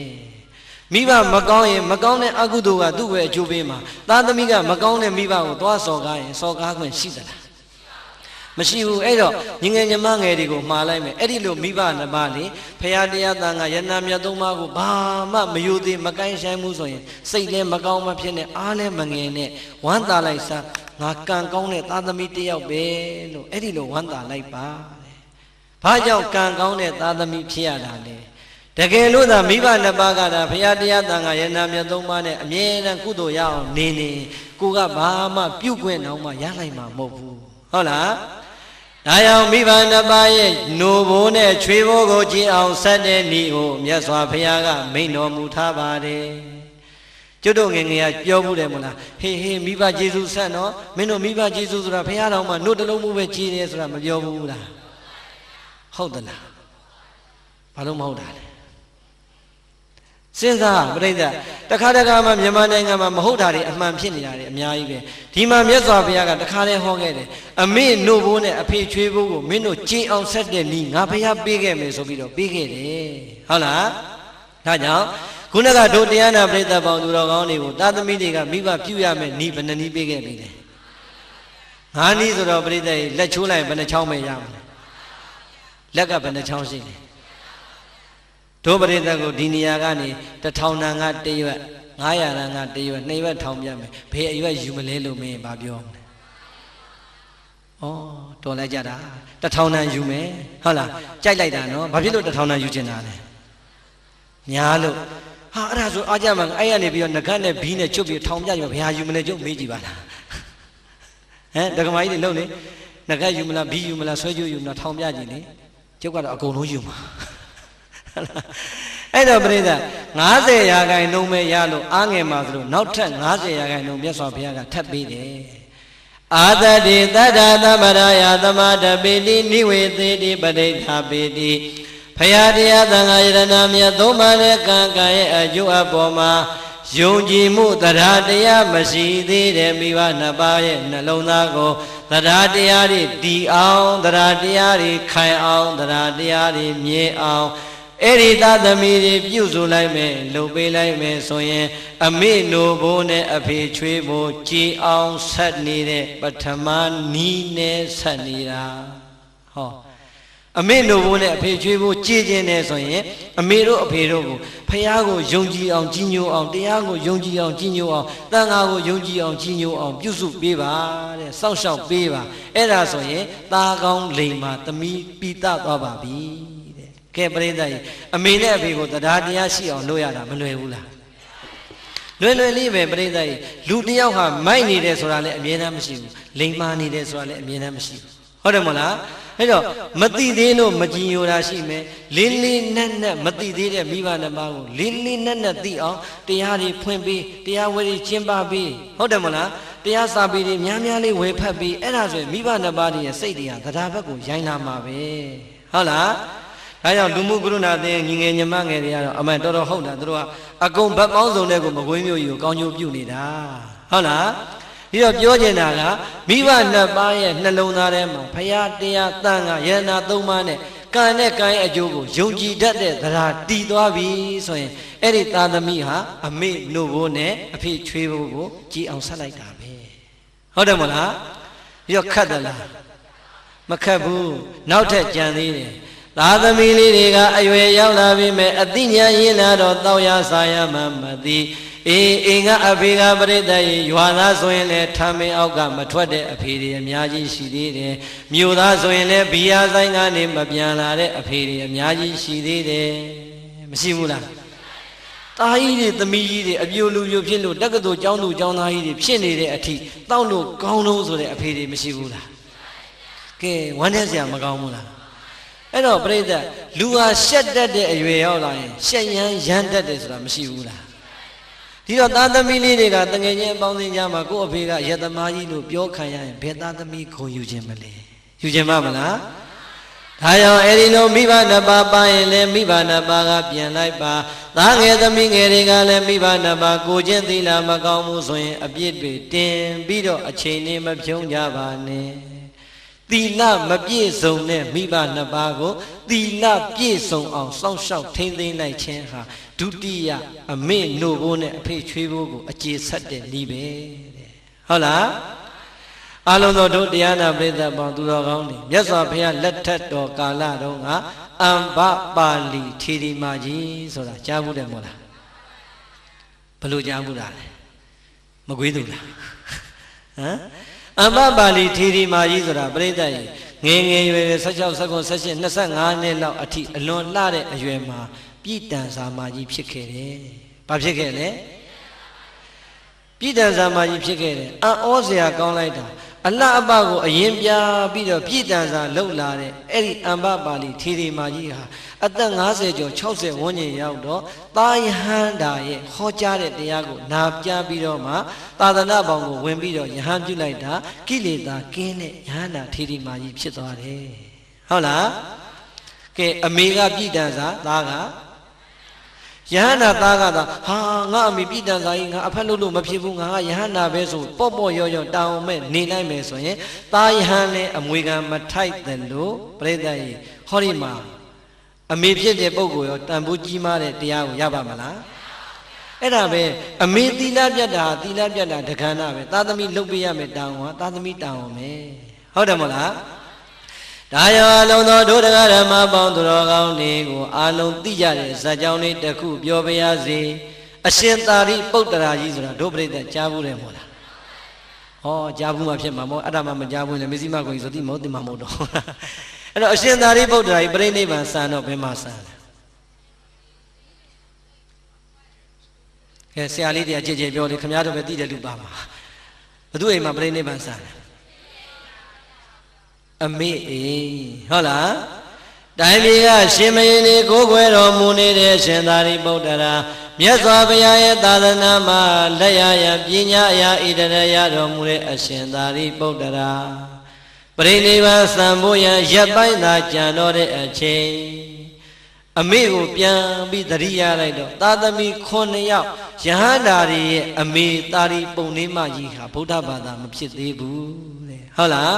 မိဘမကောင်းရင်မကောင်းတဲ့အကုသိုလ်ကသူ့ပဲအကျိုးပေးမှာသားသမီးကမကောင်းတဲ့မိဘကိုသွားစော်ကားရင်စော်ကားခွင့်ရှိသလားမရှိဘူးအဲ့တော့ညီငယ်ညီမငယ်တွေကိုမှားလိုက်မယ်အဲ့ဒီလိုမိဘနှစ်ပါးလေဖရာတရားတန်ခါယန္နာမြတ်သုံးပါးကိုဘာမှမယိုသေးမကိုင်းဆိုင်ဘူးဆိုရင်စိတ်လည်းမကောင်းမဖြစ်နဲ့အားလည်းမငယ်နဲ့ဝမ်းသာလိုက်စားငါကံကောင်းတဲ့သားသမီးတစ်ယောက်ပဲလို့အဲ့ဒီလိုဝမ်းသာလိုက်ပါဘာကြောင့်ကံကောင်းတဲ့သားသမီးဖြစ်ရတာလဲတကယ်လို့သာမိဘနှစ်ပါးကသာဘုရားတရားတန်ခါယန္နာမြတ်သုံးပါးနဲ့အမြဲတမ်းကုသိုလ်ရအောင်နေကိုကဘာမှပြုတ်ခွင့်တော့မှရနိုင်မှာမဟုတ်ဘူးဟုတ်လားဒါကြောင့်မိဘနှစ်ပါးရဲ့နိုးဘိုးနဲ့ချွေးဘိုးကိုကြည်အောင်ဆက်တဲ့ဤကိုမြတ်စွာဘုရားကမိန့်တော်မူထားပါတယ်ကျွတ်တို့ငယ်ငယ်ကပြောဘူးတယ်မို့လားဟေးဟေးမိဘကျေးဇူးဆက်နော်မင်းတို့မိဘကျေးဇူးဆိုတာဘုရားတော်မှာနှုတ်တလုံးမှုပဲကြည်တယ်ဆိုတာမပြောဘူးလားဟုတ်သလားဘာလို့မဟုတ်တာလဲစဉ်းစားပြိဿတခါတခါမှမြန်မာနိုင်ငံမှာမဟုတ်တာတွေအမှန်ဖြစ်နေတာတွေအများကြီးပဲဒီမှာမြတ်စွာဘုရားကတခါတည်းဟောခဲ့တယ်အမေနှုတ်ဘိုးနဲ့အဖေချွေးဘိုးကိုမင်းတို့ကြည်အောင်ဆက်တဲ့ဤငါဘုရားပေးခဲ့မယ်ဆိုပြီးတော့ပေးခဲ့တယ်ဟုတ်လားဒါကြောင့်ခုနကတို့တရားနာပြိဿပေါင်းသူတော်ကောင်းတွေကိုသာသမီတွေကမိဘပြုရမယ်ဤဘယ်နှနည်းပေးခဲ့ပြီလဲ၅နည်းဆိုတော့ပြိဿလက်ချိုးလိုက်ဘယ်နှချောင်းပဲရမလဲလက်ကဘယ်နှချောင်းရှိလဲတို့ပရိသတ်ကိုဒီနေရာကနေ1000တန်က1ရွက်900တန်က1ရွက်2ရွက်ထောင်ပြမယ်ဘယ်အရွက်ယူမလဲလို့မင်းဘာပြောမလဲဩတော်လိုက်ကြတာ1000တန်ယူမယ်ဟုတ်လားကြိုက်လိုက်တာနော်ဘာဖြစ်လို့1000တန်ယူချင်တာလဲများလို့ဟာအဲ့ဒါဆိုအားကြမှာအဲ့ရနေပြီးတော့ငကတ်နဲ့ဘီးနဲ့ချုပ်ပြီးထောင်ပြကြဘယ်ဟာယူမလဲကျုပ်မေးကြည့်ပါလားဟမ်ဒကမာကြီးတွေလုံနေငကတ်ယူမလားဘီးယူမလားဆွဲကြိုးယူမလားထောင်ပြကြည့်လေကျုပ်ကတော့အကုန်လုံးယူမှာအဲ့တော့ပြိဿ90ရာခိုင်နှုန်းပဲရလို့အားငယ်မှာသလိုနောက်ထပ်90ရာခိုင်နှုန်းမြတ်စွာဘုရားကထပ်ပေးတယ်အာတတိတတ္တသမရယသမတပိတိနိဝေသေတိပဋိဋ္ဌာပိတိဘုရားတရားသံဃာယရဏမြတ်သုံးပါးတဲ့ကံကံရဲ့အကျိုးအပေါ်မှာယုံကြည်မှုတရားတရားမရှိသေးတဲ့မိဘနှစ်ပါးရဲ့နှလုံးသားကိုတရားတရားတွေတည်အောင်တရားတရားတွေခိုင်အောင်တရားတရားတွေမြဲအောင်အဲ့ဒီသားသမီးတွေပြုစုလိုက်မယ်လုပ်ပေးလိုက်မယ်ဆိုရင်အမေနိုဘိုးနဲ့အဖေချွေးဘိုးကြည်အောင်ဆက်နေတဲ့ပထမနီးနဲ့ဆက်နေတာဟော အမေနိုဘိုးနဲ့အဖေချွေးဘိုးကြည်ကျင်နေဆိုရင်အမေတို့အဖေတို့ကိုဖယားကိုယုံကြည်အောင်ကြီးညိုအောင်တရားကိုယုံကြည်အောင်ကြီးညိုအောင်တန်ခါကိုယုံကြည်အောင်ကြီးညိုအောင်ပြုစုပေးပါတဲ့စောင့်ရှောက်ပေးပါအဲ့ဒါဆိုရင်သားကောင်းလိမ်မာသမီးပိတသွားပါပြီတဲ့ကဲပရိသတ်ကြီးအမေနဲ့အဖေကိုတရားတရားရှိအောင်လုပ်ရတာမလွယ်ဘူးလားလွယ်လွယ်လေးပဲပရိသတ်ကြီးလူတယောက်ဟာမိုက်နေတယ်ဆိုတာလည်းအမြဲတမ်းမရှိဘူးလိမ်မာနေတယ်ဆိုတာလည်းအမြဲတမ်းမရှိဘူးဟုတ်တယ်မလားအဲ့တော့မတိသေးလို့မကြည်ညိုတာရှိမယ်လေးလေးနက်နက်မတိသေးတဲ့မိဘနှစ်ပါးကိုလေးလေးနက်နက်သိအောင်တရားတွေဖွင့်ပေးတရားဝဲတွေကျင့်ပါပေးဟုတ်တယ်မလားတရားစာပေတွေများများလေးဝေဖတ်ပြီးအဲ့ဒါဆိုရင်မိဘနှစ်ပါးရဲ့စိတ်တွေကသဒ္ဒါဘက်ကိုရိုင်းလာမှာပဲဟုတ်လားဒါကြောင့်လူမှုကရုဏာအသင်းညီငယ်ညီမငယ်တွေကတော့အမှန်တော်တော်ဟုတ်တာသူတို့ကအကုန်ဘက်ပေါင်းစုံတဲ့ကိုမကွေးမျိုးကြီးကိုကောင်းကျိုးပြုနေတာဟုတ်လားဒီတော့ပြောချင်တာကမိဘနှစ်ပါးရဲ့နှလုံးသားထဲမှာဖရာတရားတန်ခါယန္နာသုံးပါးနဲ့ကံနဲ့ကံရဲ့အကျိုးကိုယုံကြည်တတ်တဲ့သရာတည်သွားပြီဆိုရင်အဲ့ဒီသားသမီးဟာအမေနို့ဘိုးနဲ့အဖေချွေးဘိုးကိုကြည်အောင်ဆက်လိုက်တာပဲဟုတ်တယ်မလားဒီတော့ခတ်တယ်လားမခတ်ဘူးနောက်ထပ်ကြံသေးတယ်သားသမီးလေးတွေကအရွယ်ရောက်လာပြီမဲ့အသိဉာဏ်ရင်းလာတော့တောက်ရစာရမှမသိအေးကအဖေကပရိသတ်ရေရွာသားဆိုရင်လည်းထမင်းအောက်ကမထွက်တဲ့အဖေတွေအများကြီးရှိသေးတယ်မြို့သားဆိုရင်လည်းဘီယာဆိုင်ကနေမပြန်လာတဲ့အဖေတွေအများကြီးရှိသေးတယ်မရှိဘူးလားတာကြီးတွေသမီးကြီးတွေအပြိုလူပြိုဖြစ်လို့တက္ကသိုလ်ကျောင်းသူကျောင်းသားကြီးတွေဖြစ်နေတဲ့အထိတောက်လို့ကောင်းလို့ဆိုတဲ့အဖေတွေမရှိဘူးလားကဲဝမ်းနဲ့စရာမကောင်းဘူးလားအဲ့တော့ပြိဿလူဟာရှက်တတ်တဲ့အရွယ်ရောက်လာရင်ရှက်ရမ်းရမ်းတတ်တယ်ဆိုတာမရှိဘူးလားဒီတော့သားသမီးလေးတွေကတငယ်ချင်းအပေါင်းအသင်းကြားမှာကိုယ့်အဖေကရတမားကြီးလို့ပြောခံရရင်ဘယ်သားသမီးခုံယူခြင်းမလဲယူခြင်းမလားဒါကြောင့်အဲ့ဒီလိုမိဘနှစ်ပါးပါရင်လည်းမိဘနှစ်ပါးကပြန်လိုက်ပါသားငယ်သမီးငယ်တွေကလည်းမိဘနှစ်ပါးကိုချင်းသီလမကောင်းမှုဆိုရင်အပြစ်တွေတင်ပြီးတော့အချိန်နဲ့မဖြုံးကြပါနဲ့သီလမပြည့်စုံတဲ့မိဘနှစ်ပါးကိုသီလပြည့်စုံအောင်စောင့်ရှောက်ထိန်းသိမ်းလိုက်ခြင်းဟာဒုတိယအမေနို့ဘိုးနဲ့အဖေချွေးဘိုးကိုအခြေဆက်တဲ့နည်းပဲတဲ့ဟုတ်လားအလုံးစုံတို့တရားနာပရိသတ်ပေါင်းသူတော်ကောင်းတွေမြတ်စွာဘုရားလက်ထက်တော်ကာလတုန်းကအမ္ဘပါဠိထေရီမာကြီးဆိုတာကြားဘူးတယ်မို့လားဘယ်လိုကြားဘူးလားလဲမကွေးသူလားဟမ်အမ္ဘပါဠိထေရီမာကြီးဆိုတာပရိသတ်ကြီးငယ်ငယ်ရွယ်16 19 18 25နှစ်လောက်အထိအလွန်လှတဲ့အရွယ်မှာပြည်တန်စာမာကြီးဖြစ်ခဲ့တယ်။ဘာဖြစ်ခဲ့လဲ။ပြည်တန်စာမာကြီးဖြစ်ခဲ့တယ်။အံ့ဩစရာကောင်းလိုက်တာအလှအပကိုအရင်ပြပြီးတော့ပြည်တန်စာလှုပ်လာတဲ့အဲ့ဒီအမ္ဘပါဠိထေရီမာကြီးဟာအသက်50ကျော်60ဝန်းကျင်ရောက်တော့သာယဟန္တာရဲ့ဟောကြားတဲ့တရားကိုနာပြပြီးတော့မှသာသနာပေါင်းကိုဝင်ပြီးတော့ယဟန်ပြုလိုက်တာကိလေသာကင်းတဲ့ယဟန္တာထေရီမာကြီးဖြစ်သွားတယ်။ဟုတ်လား။ကဲအမေကပြည်တန်စာသားကယဟန္တာသားကသာဟာငါအမေပြည်တန်စာကြီးငါအဖက်လို့မဖြစ်ဘူးငါကယဟန္တာပဲဆိုပေါ့ပေါ့ရော့ရော့တောင်းမဲ့နေနိုင်မယ်ဆိုရင်သားယဟန်လည်းအမွေခံမထိုက်တယ်လို့ပြိဿကြီးဟောဒီမှာအမေဖြစ်တဲ့ပုဂ္ဂိုလ်ရောတန်ဖိုးကြီးမားတဲ့တရားကိုရပါမလားအဲ့ဒါပဲအမေသီလပြတ်တာသီလပြတ်တာဒကန္နာပဲသားသမီးလုပ်ပေးရမယ်တောင်းဟာသားသမီးတောင်းအောင်မယ်ဟုတ်တယ်မလားဒါရောအလုံးသောဒုဒကဓမ္မပေါင်းသူတော်ကောင်းတွေကိုအာလုံးသိကြတဲ့ဇာကြောင်းလေးတစ်ခုပြောပြရစေအရှင်သာရိပုတ္တရာကြီးဆိုတာဒုပရိသတ်ကြားဘူးတယ်မို့လားဟောကြားဘူးမှဖြစ်မှာမို့အဲ့ဒါမှမကြားဘူးလေမေဇိမကိုကြီးဆိုတိမဟုတ်တိမမဟုတ်တော့အဲ့တော့အရှင်သာရိပုတ္တရာကြီးပြိဋိနိဗ္ဗာန်စံတော့ဘယ်မှာစံလဲကဲဆရာလေးတရားကြည်ကြည်ပြောလေခင်ဗျားတို့ပဲသိတယ်လူပါမှာဘသူအိမ်မှာပြိဋိနိဗ္ဗာန်စံလဲအမေအိဟုတ်လားတိုင်းပြည်ကရှင်မင်းလေးကိုးကွယ်တော်မူနေတဲ့ရှင်သာရိပုတ္တရာမြတ်စွာဘုရားရဲ့သာသနာမှာလက်ရရပညာအရာဣတရရတော်မူတဲ့အရှင်သာရိပုတ္တရာပရိနိဗ္ဗာန်စံဖို့ရန်ရပ်ပိုင်းသာကြံတော့တဲ့အချိန်အမေကိုပြန်ပြီးသတိရလိုက်တော့သာသမီ9ယောက်ယဟန္တာတွေရဲ့အမေသာရိပုဏ္ဏိမကြီးဟာဗုဒ္ဓဘာသာမဖြစ်သေးဘူးတဲ့ဟုတ်လား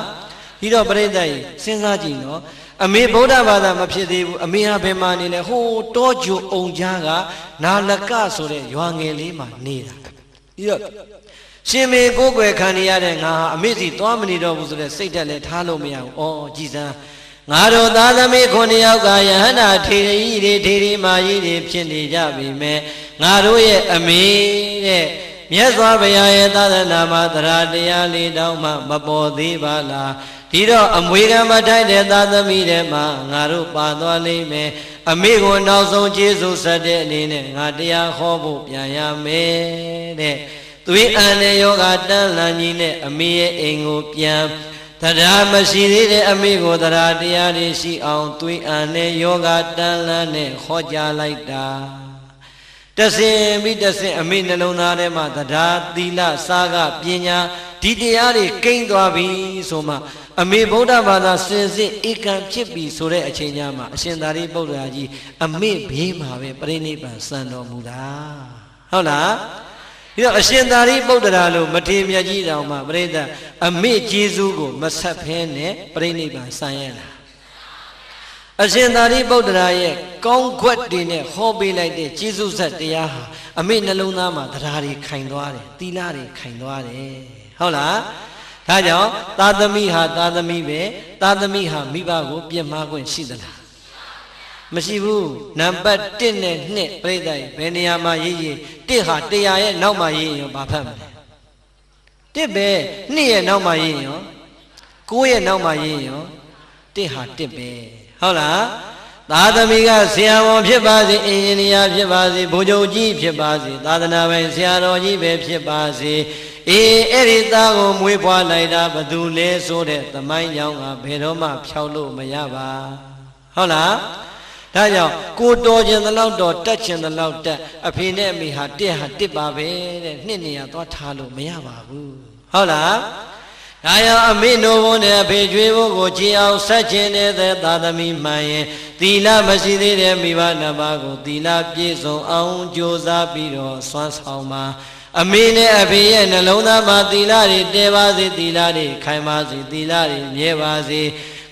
ဒီတော့ပြိဿကြီးစဉ်းစားကြည့်နော်အမေဗုဒ္ဓဘာသာမဖြစ်သေးဘူးအမေဟာဘယ်မှာနေလဲဟိုးတောကျုံအောင်ကြားကနာလကဆိုတဲ့ရွာငယ်လေးမှာနေတာဒီတော့ရှင်မေကိုယ်ွယ်ခံရတဲ့ငါဟာအမေစီသွားမနေတော့ဘူးဆိုတဲ့စိတ်ဓာတ်လည်းထားလို့မရဘူး။အော်ကြည်စမ်း ငါတို့သားသမီး9ယောက်ကယဟန္တာထေရီတွေထေရီမာကြီးတွေဖြစ်နေကြပြီမဲ့ငါတို့ရဲ့အမေတဲ့မြတ်စွာဘုရားရဲ့သာသနာမှာတရားတရားလေးတောင်မှမပေါ်သေးပါလားဒီတော့အမွေခံမထိုက်တဲ့သာသမီတွေမှာငါတို့ပါသွားလိမ့်မယ်အမေကိုနောက်ဆုံးကျေးဇူးဆက်တဲ့အနေနဲ့ငါတရားဟောဖို့ပြန်ရမယ်တဲ့သွေးအန်တဲ့ယောဂတန်းလန်ကြီးနဲ့အမေရဲ့အိမ်ကိုပြန်တရားမရှိသေးတဲ့အမေကိုတရားတရားတွေရှိအောင်သွေးအန်တဲ့ယောဂတန်းလန်နဲ့ဟောကြားလိုက်တာတဆင်ပြီးတဆင်အမေနှလုံးသားထဲမှာတရားသီလစာကပညာဒီတရားတွေကိန်းသွားပြီဆိုမှအမေဗုဒ္ဓဘာသာစင်စစ်ဧကံဖြစ်ပြီဆိုတဲ့အချိန်ညမှာအရှင်သာရိပုတ္တရာကြီးအမေဘေးမှာပဲပြိဋိဘံစံတော်မူတာဟုတ်လားဒီတော့အရှင်သာရိပုတ္တရာလို့မထေရမြတ်ကြီးတောင်မှပြိဋ္ဌအမေကျေးဇူးကိုမဆက်ဖဲနဲ့ပြိဋိဘံစံရလားအရှင်သာရိပုတ္တရာရဲ့ကောင်းခွက်တွေနဲ့ဟောပေးလိုက်တဲ့ကျေးဇူးဆက်တရားဟာအမေနှလုံးသားမှာတရားတွေခိုင်သွားတယ်သီလတွေခိုင်သွားတယ်ဟုတ်လားဒါကြောင့်သာသမီဟာသာသမီပဲသာသမီဟာမိဘကိုပြစ်မှားခွင့်ရှိသလားမရှိဘူးနံပါတ်1နဲ့2ပြိဿရဲ့ဘယ်နေရာမှာရေးရေး1ဟာ100ရဲ့နောက်မှာရေးရင်ရောဘာဖတ်မလဲ1ပဲ2ရဲ့နောက်မှာရေးရင်ရော9ရဲ့နောက်မှာရေးရင်ရော1ဟာ1ပဲဟုတ်လားသာသမီကဆရာဝန်ဖြစ်ပါစေအင်ဂျင်နီယာဖြစ်ပါစေဗိုလ်ချုပ်ကြီးဖြစ်ပါစေသာသနာပိုင်ဆရာတော်ကြီးပဲဖြစ်ပါစေအေးအဲ့ဒီသားကိုမွေးဖွားလိုက်တာဘသူလဲဆိုတဲ့သမိုင်းကြောင့်ကဘယ်တော့မှဖြောက်လို့မရပါဟုတ်လားဒါကြောင့်ကိုတော်ခြင်းသလောက်တော်တက်ခြင်းသလောက်တက်အဖေနဲ့အမေဟာတစ်ပါပဲတဲ့နှစ်နေရာသွားထားလို့မရပါဘူးဟုတ်လားဒါကြောင့်အမေနိုးဘုန်းနဲ့အဖေကျွေးဖို့ကိုကြည်အောင်ဆက်ခြင်းတဲ့သာသမီမှန်ရင်သီလမရှိသေးတဲ့မိဘနှစ်ပါးကိုသီလပြည့်စုံအောင်ကြိုးစားပြီးတော့စွမ်းဆောင်ပါအမေနဲ့အဖေရဲ့နှလုံးသားမှာသီလတွေတည်ပါစေသီလတွေခိုင်ပါစေသီလတွေမြဲပါစေ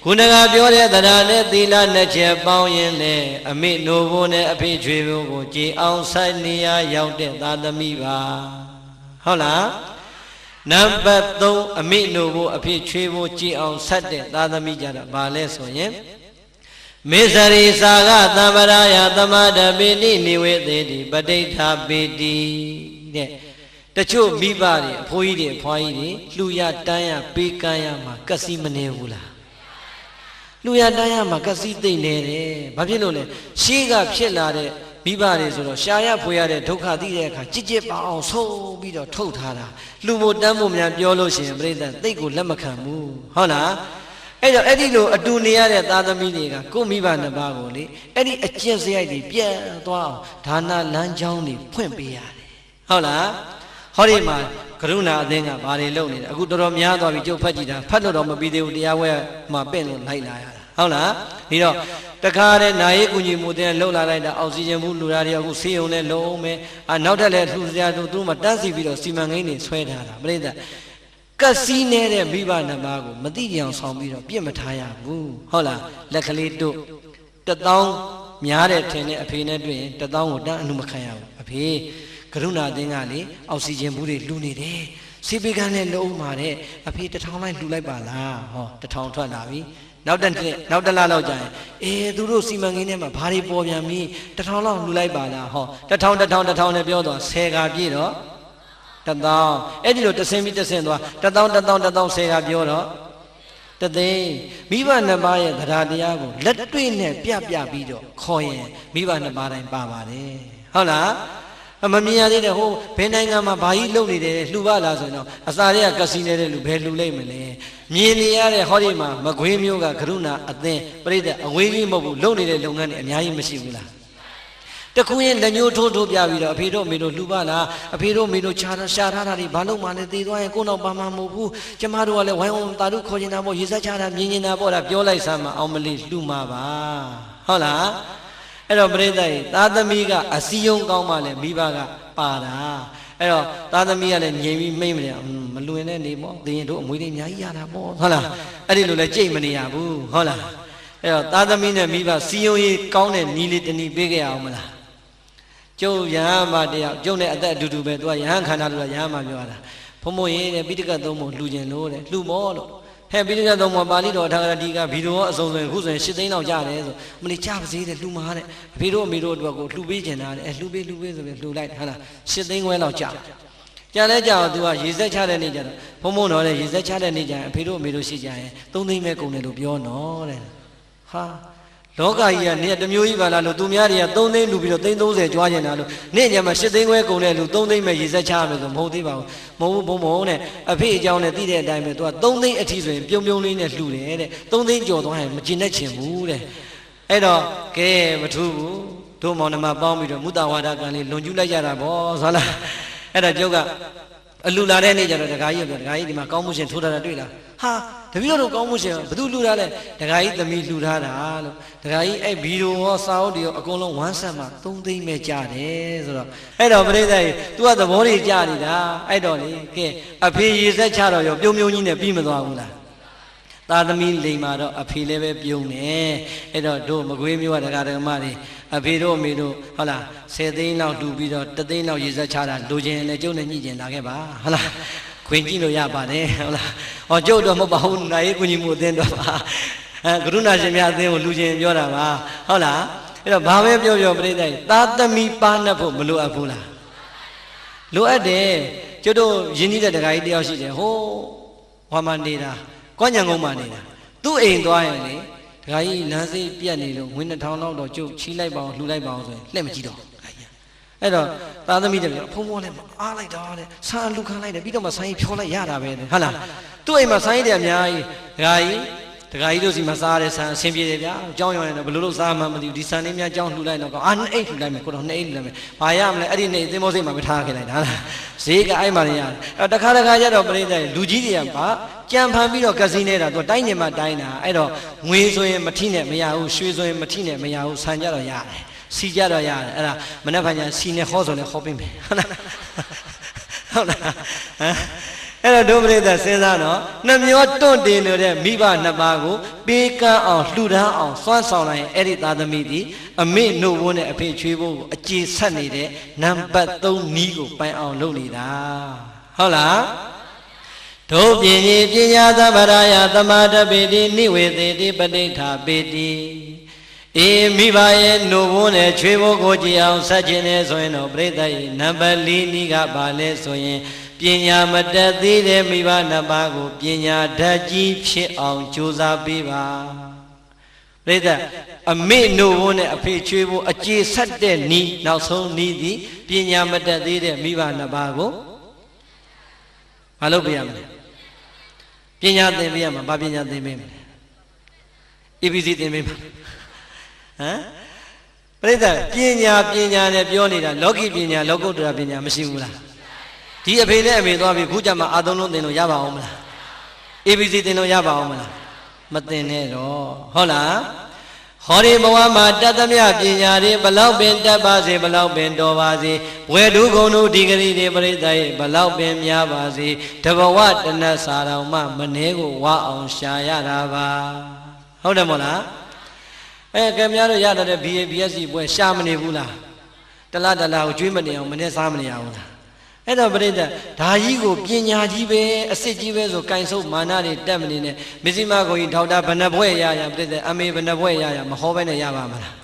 ခုနကပြောတဲ့တရားနဲ့သီလနှစ်ချက်ပေါင်းရင်လေအမေနိုးဖို့နဲ့အဖေချွေဖို့ကိုကြည်အောင်ဆိုင်နေရရောက်တဲ့သာသမီပါဟုတ်လားနံပါတ်3အမေနိုးဖို့အဖေချွေဖို့ကြည်အောင်ဆက်တဲ့သာသမီကြတာဘာလဲဆိုရင်မေစရိစာကသံဗရာယသမဒပိတိနိဝေသေတိပဋိဋ္ဌာပိတိတဲ့တချို့မိဘတွေအဖိုးကြီးတွေအဖွားကြီးတွေလှူရတန်းရပေးကမ်းရမှာကစီမနေဘူးလားလှူရတန်းရမှာကစီသိမ့်နေတယ်ဘာဖြစ်လို့လဲရှေးကဖြစ်လာတဲ့မိဘတွေဆိုတော့ရှားရဖွေရတဲ့ဒုက္ခသိတဲ့အခါကြစ်ကြစ်ပါအောင်ဆိုးပြီးတော့ထုတ်ထားတာလှူဖို့တန်းဖို့များပြောလို့ရှိရင်ပြိဿသိတ်ကိုလက်မခံဘူးဟုတ်လားအဲ့တော့အဲ့ဒီလိုအတူနေရတဲ့သားသမီးတွေကကိုယ့်မိဘနှစ်ပါးကိုလေအဲ့ဒီအကျင့်စရိုက်တွေပြတ်သွားအောင်ဒါနလမ်းကြောင်းတွေဖွင့်ပေးရတယ်ဟုတ်လားဟောဒီမှာကရုဏာအသင်းကဘာတွေလုပ်နေလဲအခုတော်တော်များသွားပြီကြုတ်ဖတ်ကြည့်တာဖတ်လို့တော့မပြီးသေးဘူးတရားဝဲမှာပင့်လို့လိုက်လာရတာဟုတ်လားဒီတော့တခါတည်းနာရေးကူညီမှုတဲ့လှုပ်လာလိုက်တာအောက်ဆီဂျင်ဘူးလူသားတွေအခုဆေးရုံနဲ့လုံအောင်မယ်နောက်ထပ်လည်းလှူစရာတို့သူတို့မှတန်းစီပြီးတော့စီမံကိန်းတွေဆွဲထားတာပြိဿကစီးနေတဲ့မိဘနှစ်ပါးကိုမတိကြအောင်ဆောင်ပြီးတော့ပြစ်မထားရဘူးဟုတ်လားလက်ကလေးတို့1000များတဲ့ထင်တဲ့အဖေနဲ့တွေ့ရင်1000ကိုတန်းအမှုမခံရဘူးအဖေကရုဏာအသင်းကလေအောက်ဆီဂျင်ဘူးတွေလှူနေတယ်ဆေးပေးကန်းနဲ့လုံးမာတဲ့အဖေ1000လိုက်လှူလိုက်ပါလားဟော1000ထွက်လာပြီနောက်တစ်လလောက်ကြာရင်သူတို့စီမံကိန်းထဲမှာဘာတွေပေါ်ပြန်ပြီ1000လောက်လှူလိုက်ပါလားဟော1000နဲ့ပြောတော့10ကပြည့်တော့1000အဲ့ဒီလိုတဆင်းပြီးတဆင်းသွား1000 10ကပြောတော့တသိန်းမိဘနှစ်ပါးရဲ့တရားတရားကိုလက်တွေ့နဲ့ပြပြီးတော့ခေါ်ရင်မိဘနှစ်ပါးတိုင်းပါပါတယ်ဟုတ်လားမမြင်ရသေးတယ်ဟိုဘယ်နိုင်ငံမှာဘာကြီးလုပ်နေတယ်လှူပါလားဆိုတော့အစာတွေကကစီနေတဲ့လူဘယ်လှူလိုက်မလဲမြင်နေရတဲ့ဟောဒီမှာမကွေးမျိုးကကရုဏာအသင်းပြိဿအဝေးကြီးမဟုတ်ဘူးလုပ်နေတဲ့လုပ်ငန်းတွေအများကြီးမရှိဘူးလားတခုရင်လက်ညှိုးထိုးပြပြီးတော့အဖေတို့အမေတို့လှူပါလားအဖေတို့အမေတို့ရှာထားတာတွေဘာလို့မှလည်းတည်သွားရင်ကိုယ်တော့ပါမှမဟုတ်ဘူးကျမတို့ကလည်းဝိုင်းဝန်းတာတို့ခေါ်နေတာပေါ့ရေစက်ချတာမြင်နေတာပေါ့ဒါပြောလိုက်စမ်းမအောင်မလေးလှူမှာပါဟုတ်လားအဲ့တော့ပြိဿရဲ့သားသမီးကအစည်းအရုံးကောင်းမှလည်းမိဘကပါတာအဲ့တော့သားသမီးကလည်းငြိမ်ပြီးမိတ်မလဲမလွင်တဲ့နေပေါ့သင်ရင်တို့အမွေတွေအများကြီးရတာပေါ့ဟုတ်လားအဲ့ဒီလိုလဲကြိတ်မနေရဘူးဟုတ်လားအဲ့တော့သားသမီးနဲ့မိဘစီယုံရေးကောင်းတဲ့နီးလေးတနည်းပေးခဲ့ရအောင်မလားကျုပ်ရဟန်းမတရားကျုပ်နဲ့အသက်အတူတူပဲသူကရဟန်းခန္ဓာလို့ရဟန်းမပြောတာဘုံဘုံရေးတဲ့ပိဋကတ်သုံးပုံလှူခြင်းလို့တဲ့လှူမောလို့ဟ ပြီးတော့ပါဠိတော်ထာဂရတိကဗီဒီယိုအစုံဆိုရင်ခုဆိုရင်8 သိန်းလောက်ကြတယ်ဆိုမလီကြပါစေတဲ့လှူမှာတဲ့အဖေတို့အမေတို့အတွက်ကိုလှူပေးကျင်တာတဲ့လှူပေးဆိုပြီးလှူလိုက်ဟုတ်လား8 သိန်းခွဲလောက်ကြလဲကြတော့သူကရေစက်ချတဲ့နေ့ကျတော့ဘုံဘုံတော်တဲ့ရေစက်ချတဲ့နေ့ကျရင်အဖေတို့အမေတို့ရှိကြရင်3 သိန်းပဲကုန်တယ်လို့ပြောနော်တဲ့ဟာလောကကြီးကနေတမျိုးကြီးပါလားလို့သူများတွေက3 သိန်းလူပြီးတော့30ကျွားကျင်တာလို့နေ့ညမှာ8 သိန်းခွဲကုန်တဲ့လူ3 သိန်းပဲရေစက်ချရမယ်ဆိုမဟုတ်သေးပါဘူးမဟုတ်ဘူးဘုံနဲ့အဖေအကြောင်းနဲ့သိတဲ့အတိုင်းပဲသူက3 သိန်းအထိဆိုရင်ပြုံလေးနဲ့လှူတယ်တဲ့3 သိန်းကျော်သွားရင်မကျင်တတ်ချင်ဘူးတဲ့အဲ့တော့ကဲမထူးဘူးတို့မောင်နှမပေါင်းပြီးတော့မုတ္တဝါဒကံလေးလွန်ကျူးလိုက်ကြတာဗောဆိုလားအဲ့ဒါကျုပ်ကအလူလာတဲ့နေ့ကျတော့ဒကာကြီးပြောဒကာကြီးဒီမှာကောင်းမှုရှင်ထိုးထားတာတွေ့လားဟာတပည့်တော်ကောင်းမှုရှင်ဘသူလှူထားလဲဒကာကြီးသမီးလှူထားတာလို့ဒကာကြီးအဲ့ဗီဒီယိုရောစာအုပ်တွေရောအကုန်လုံးဝမ်းဆက်မှာ3 သိန်းပဲကြားတယ်ဆိုတော့အဲ့တော့ပြိဿကြီး तू ကသဘောတွေကြားနေတာအဲ့တော့လေကဲအဖေရေစက်ချတော့ရောပြုံကြီးနဲ့ပြီးမသွားဘူးလားသာသမီလိန်မှာတော့အဖေလည်းပဲပြုံးတယ်အဲ့တော့တို့မကွေးမျိုးကဒကာဒကမတွေအဖေတို့အမေတို့ဟုတ်လား10 သိန်းလောက်တူပြီးတော့1 သိန်းလောက်ရေစက်ချတာလိုချင်လည်းကျုပ်နဲ့ညှိကျင်လာခဲ့ပါဟုတ်လားခွင်ကြည့်လို့ရပါတယ်ဟုတ်လားဟောကျုပ်တော့မဟုတ်ပါဘူးနိုင်ရေးကုညီမှုအသင်းတော့ပါကရုဏာရှင်များအသင်းကိုလူချင်းပြောတာပါဟုတ်လားအဲ့တော့ဘာပဲပြောပြိဿကြီးသာသမီပါနှပ်ဖို့မလိုအပ်ဘူးလားလိုအပ်တယ်ကျုပ်တို့ယဉ်နေတဲ့ဒကာကြီးတယောက်ရှိတယ်ဟိုးမှနေတာကောညံကုန်းမှနေတာသူ့အိမ်သွားရင်လေဒကာကြီးလမ်းစိတ်ပြတ်နေလို့ငွေ2000လောက်တော့ကျုပ်ချီးလိုက်ပါအောင်လှူလိုက်ပါအောင်ဆိုရင်လှည့်မကြည့်တော့အဲ့တော့သာသမီတွေဖုံဖုံနဲ့အားလိုက်တော့တဲ့ဆာလူခံလိုက်တယ်ပြီးတော့မှဆိုင်းဖြောလိုက်ရတာပဲဟုတ်လားသူ့အိမ်မှာဆိုင်းတယ်အများကြီးဒကာကြီးတို့စီမှာစားတဲ့ဆန်အဆင်ပြေတယ်ဗျာအကြောင်းရောင်းရင်တော့ဘယ်လိုလုပ်စားမှမသိဘူးဒီဆန်လေးများအကြောင်းလှူလိုက်တော့အာ2 အိတ်လှူလိုက်မယ်ကိုတော့2 အိတ်လှူလိုက်မယ်ဘာရမလဲအဲ့ဒီနေ့သင်္ဘောစိတ်မှာပဲထားခဲ့လိုက်တာလားဈေးကအဲ့မှာနေရတယ်အဲ့တခါကျတော့ပြိဿကြီးလူကြီးတွေကပါကြံဖန်ပြီးတော့ကစီနေတာသူတိုင်းနေမှာတိုင်းတာအဲ့တော့ငွေဆိုရင်မထိနဲ့မရဘူးရွှေဆိုရင်မထိနဲ့မရဘူးဆန်ကြတော့ရတယ်စီကြတော့ရတယ်အဲ့ဒါမနေ့ကညာစီနဲ့ဟောဆိုလဲဟောပေးမယ်ဟုတ်လားဟုတ်လားအဲ့တော့ဒုပရိသစဉ်းစားတော့နှမျောတွန့်တင်နေတဲ့မိဘ2 ပါးကိုပေးကမ်းအောင်လှူဒန်းအောင်စွမ်းဆောင်လိုက်အဲ့ဒီသားသမီးဒီအမေနှုတ်ဝန်းနဲ့အဖေချွေးဖို့ကိုအကျေဆက်နေတဲ့နံပါတ်3နီးကိုပိုင်အောင်လုပ်နေတာဟုတ်လားဒုပင်ကြီးပညာသဗ္ဗရာယသမာဓပေတိနိဝေသေတိပဋိဋ္ဌာပေတိအေးမိဘရဲ့နှုတ်ဝန်းနဲ့ချွေးဖို့ကိုကြည်အောင်ဆက်ခြင်းနဲ့ဆိုရင်တော့ပြိဿရဲ့နံပါတ်4နီးကပါလဲဆိုရင်ပညာမတတ်သေးတဲ့မိဘ2 ပါးကိုပညာဓာတ်ကြီးဖြစ်အောင်ကြိုးစားပေးပါပြိဿအမေနှုတ်ဝန်းနဲ့အဖေချွေးဖို့အကျေဆက်တဲ့နီးနောက်ဆုံးနီးသည်ပညာမတတ်သေးတဲ့မိဘ2 ပါးကိုမလုပ်ပြရမလဲပညာသင်ပေးရမှာဘာပညာသင်ပေးမလဲ ABC သင်ပေးမှာဟမ်ပြိဿပညာနဲ့ပြောနေတာလောကီပညာလောကုတ္တရာပညာမရှိဘူးလားဒီအဖေနဲ့အမေသွားပြီးခုကြမှာအာသုံးလုံးသင်လို့ရပါအောင်မလား ABC သင်လို့ရပါအောင်မလားမသင်နဲ့တော့ဟုတ်လားဟောဒီဘဝမှာတတ်သမျှပညာတွေဘလောက်ပင်တတ်ပါစေဘလောက်ပင်တော်ပါစေဝေဒုဂုံတို့ဒီဂရီတွေပရိသတ်ရဲ့ဘလောက်ပင်များပါစေတဘဝတဏ္ဍစာတော်မှမနှဲကိုဝါအောင်ရှာရတာပါဟုတ်တယ်မို့လားကဲများတို့ရတဲ့ BA BSc ပွဲရှာမနေဘူးလားတလားကိုကျွေးမနေအောင်မနဲ့စားမနေအောင်လားအဲ့တော့ပြိဿဒါကြီးကိုပညာကြီးပဲအစစ်ကြီးပဲဆိုကင်ဆုပ်မာနတွေတက်မနေနဲ့မစ္စည်းမကိုကြီးဒေါက်တာဘဏ္ဍဘွဲ့ရပြိဿအမေဘဏ္ဍဘွဲ့ရမဟောပဲနဲ့ရပါမလား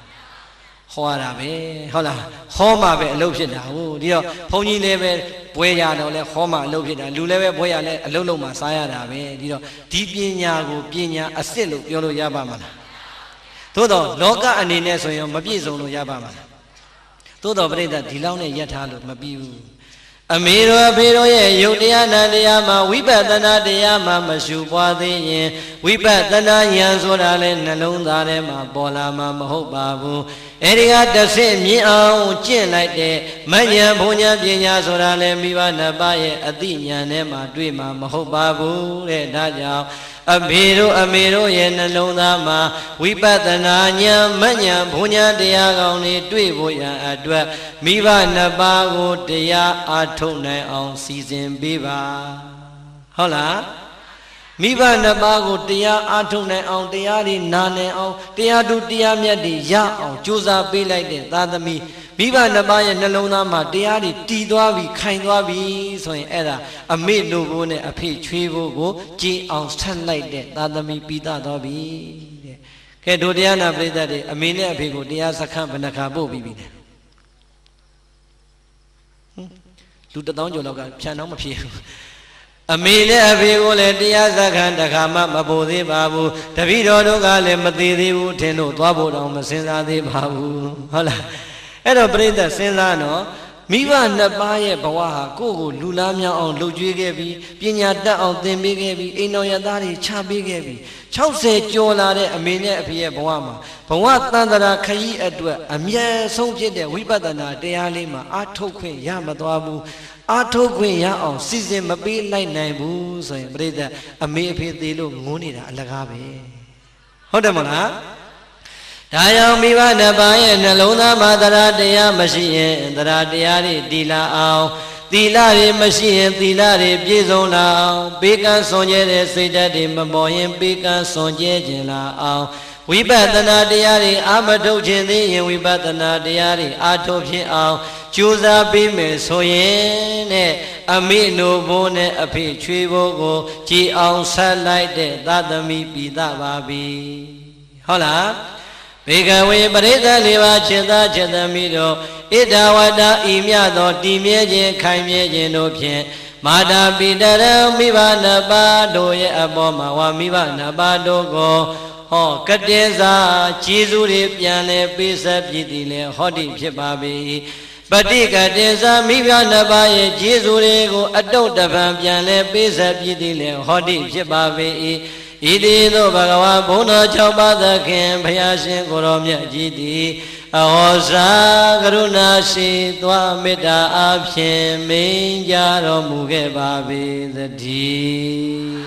ဟောရတာပဲဟုတ်လားဟောမှပဲအလုပ်ဖြစ်တာဟုတ်ဒီတော့ဘုန်းကြီးလည်းပဲဘွဲ့ရတော့လဲဟောမှအလုပ်ဖြစ်တာလူလည်းပဲဘွဲ့ရလဲအလုပ်လုပ်မှစားရတာပဲဒီတော့ဒီပညာကိုပညာအစစ်လို့ပြောလို့ရပါမလားသို့တော့လောကအနေနဲ့ဆိုရင်မပြည့်စုံလို့ရပါမလားသို့တော့ပြိဿဒီလောက်နဲ့ယက်ထားလို့မပြီးဘူးအမေတို့အဖေတို့ရဲ့ယုတ်တရားနာတရားမှာဝိပဿနာတရားမှာမရှုပွားသေးရင်ဝိပဿနာဉာဏ်ဆိုတာလဲနှလုံးသားထဲမှာပေါ်လာမှာမဟုတ်ပါဘူးအဲဒီကတစ်ဆင့်မြင်အောင်ကျင့်လိုက်တဲ့မဉဏ်ဘုံဉာဏ်ပညာဆိုတာလဲမိဘ2 ပါးရဲ့အသိဉာဏ်ထဲမှာတွေ့မှာမဟုတ်ပါဘူးတဲ့ဒါကြောင့်အဖေတို့အမေတို့ရဲ့နှလုံးသားမှာဝိပဿနာဉာဏ်မဉဏ်ဘုံဉာဏ်တရားကောင်းတွေတွေ့ဖို့ရန်အတွက်မိဘ2 ပါးကိုတရားအားထုတ်နိုင်အောင်စီစဉ်ပေးပါဟုတ်လားမိဘ2 ပါးကိုတရားအားထုတ်နိုင်အောင်တရားတွေနာနိုင်အောင်တရားသူတရားမြတ်တွေရအောင်ကြိုးစားပေးလိုက်တဲ့သာသမီမ မိဘနှစ်ပါးရဲ့နှလုံးသားမှာတရားတွေတည်သွားပြီခိုင်သွားပြီဆိုရင်အဲ့ဒါအမေလိုဖို့နဲ့အဖေချွေးဖို့ကိုကြည်အောင်ဆက်လိုက်တဲ့သာသမီပြီးသားသွားပြီတဲ့ကဲတို့တရားနာပရိသတ်တွေအမေနဲ့အဖေကိုတရားစခန်းဘယ်နှခါပို့ပြီးပြီလဲလူ1000ကျော်လောက်ကဖြန်တော့မဖြစ်ဘူးအမေနဲ့အဖေကိုလည်းတရားစခန်းတစ်ခါမှမပို့သေးပါဘူးတပည့်တော်တို့ကလည်းမသေးသေးဘူးထင်လို့သွားဖို့တော့မစင်စားသေးပါဘူးဟုတ်လားအဲ့တော့ပြိဿစဉ်းစားနော်မိဘနှစ်ပါးရဲ့ဘဝဟာကိုယ့်ကိုလူလားမြောင်အောင်လှုပ်ကြွေးခဲ့ပြီးပညာတတ်အောင်သင်ပေးခဲ့ပြီးအိမ်တော်ရသားတွေချပေးခဲ့ပြီး60ကျော်လာတဲ့အမေနဲ့အဖေရဲ့ဘဝမှာဘဝတန်တရာခရီးအတွက်အမြဲဆုံးဖြစ်တဲ့ဝိပဿနာတရားလေးမှာအာထုတ်ခွင့်ရမသွားဘူးအာထုတ်ခွင့်ရအောင်စီစဉ်မပေးလိုက်နိုင်ဘူးဆိုရင်ပြိဿအမေအဖေသေးလို့ငုန်းနေတာအလကားပဲဟုတ်တယ်မလားဒါကြောင့်မိဘနှစ်ပါးရဲ့နှလုံးသားမှာတရားတရားမရှိရင်တရားတရားတွေတည်လာအောင်သီလတွေမရှိရင်သီလတွေပြည့်စုံလာအောင်ပေးကမ်းစွန့်ကြဲတဲ့စိတ်ဓာတ်တွေမပေါ်ရင်ပေးကမ်းစွန့်ကြဲခြင်းလာအောင်ဝိပဿနာတရားတွေအာမထုတ်ခြင်းသေးရင်ဝိပဿနာတရားတွေအာထုတ်ဖြစ်အောင်ကြိုးစားပေးမယ်ဆိုရင်နဲ့အမေနိုဘိုးနဲ့အဖေချွေးဘိုးကိုကြည်အောင်ဆက်လိုက်တဲ့သာသမီပြီးသားပါပြီဟုတ်လားဘေကဝေပရိသတ်လေးပါးจิตသားจิตသမီးတို့ဣဒဝတ္တဤမြတ်သောတည်မြဲခြင်းခိုင်မြဲခြင်းတို့ဖြင့်မာတာပိတရံမိဘနှစ်ပါးတို့ရဲ့အပေါ်မှာဝါမိဘနှစ်ပါးတို့ကိုဟောကတေစာကျေးဇူးတွေပြန်လဲပေးဆက်ပြည်တည်လဲဟောတိဖြစ်ပါပေပฏิကတေစာမိဘနှစ်ပါးရဲ့ကျေးဇူးတွေကိုအတုတ်တပံပြန်လဲပေးဆက်ပြည်တည်လဲဟောတိဖြစ်ပါပေဣတိသောဘဂဝါဘုန်းတော်6ပါးသခင်ဘုရားရှင်ကိုရောမြတ်ကြီးသည်အဟောစာကရုဏာရှိသွားမေတ္တာအဖြင့်မိန်ကြတော်မူခဲ့ပါပေသတည်း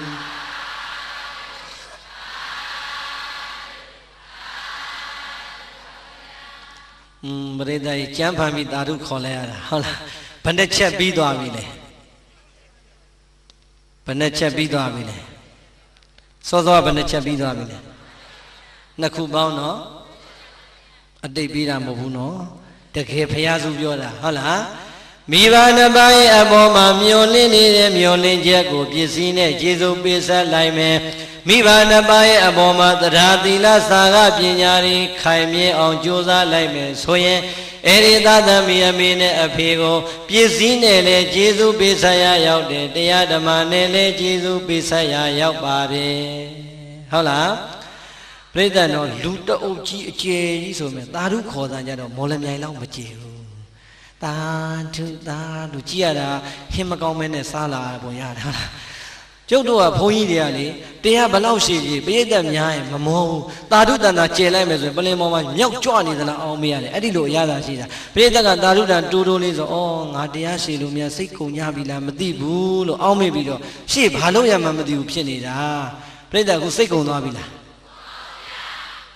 ပရိသတ်ကြီးကျမ်းဖန်ပြီးသာဓုခေါ်လိုက်ရတာဟုတ်လားဘယ်နှချက်ပြီးသွားပြီလဲဘယ်နှချက်ပြီးသွားပြီလဲစောစောဘယ်နှချက်ပြီးသွားပြီလဲနှစ်ခုပေါင်းတော့အတိတ်ပြီးတာမဟုတ်ဘူးနော်တကယ်ဖျားစုပြောတာဟုတ်လားမိဘနှစ်ပါးရဲ့အပေါ်မှာမျောလင့်နေတဲ့မျောလင့်ချက်ကိုပစ္စည်းနဲ့ကျေစုပေးဆက်လိုက်မယ်မိဘနှစ်ပါးရဲ့အပေါ်မှာတရားသီလစာကပညာတွေခိုင်မြဲအောင်ကြိုးစားလိုက်မယ်ဆိုရင်အဲ့ဒီသာသမီအမေနဲ့အဖေကိုပစ္စည်းနဲ့လည်းကျေစုပေးဆက်ရရောက်တယ်တရားဓမ္မနဲ့လည်းကျေစုပေးဆက်ရရောက်ပါတယ်ဟုတ်လားပြိဿတော်လူတအုပ်ကြီးအကျယ်ကြီးဆိုမယ်သာဓုခေါ်တာကြတော့မော်လမြိုင်လောက်မကျယ်ဘူးသာဓုကြည့်ရတာဟင်းမကောင်းမဲနဲ့စားလာပုံရတာကျုပ်တို့ကဘုန်းကြီးတွေကလေတရားဘလောက်ရှိကြီးပြိဿများရင်မမောဘူးသာဓုတန်တာကျယ်လိုက်မယ်ဆိုရင်ပလင်ပေါ်မှာမြောက်ကြွနေသလားအောင်မရတယ်အဲ့ဒီလိုအရသာရှိတာပြိဿကသာဓုတန်တိုးလေးဆိုဩငါတရားရှိလို့များစိတ်ကုန်ကြပြီလားမသိဘူးလို့အောင်းမေ့ပြီးတော့ရှေ့ဘာလို့ရမှမသိဘူးဖြစ်နေတာပြိဿကစိတ်ကုန်သွားပြီလား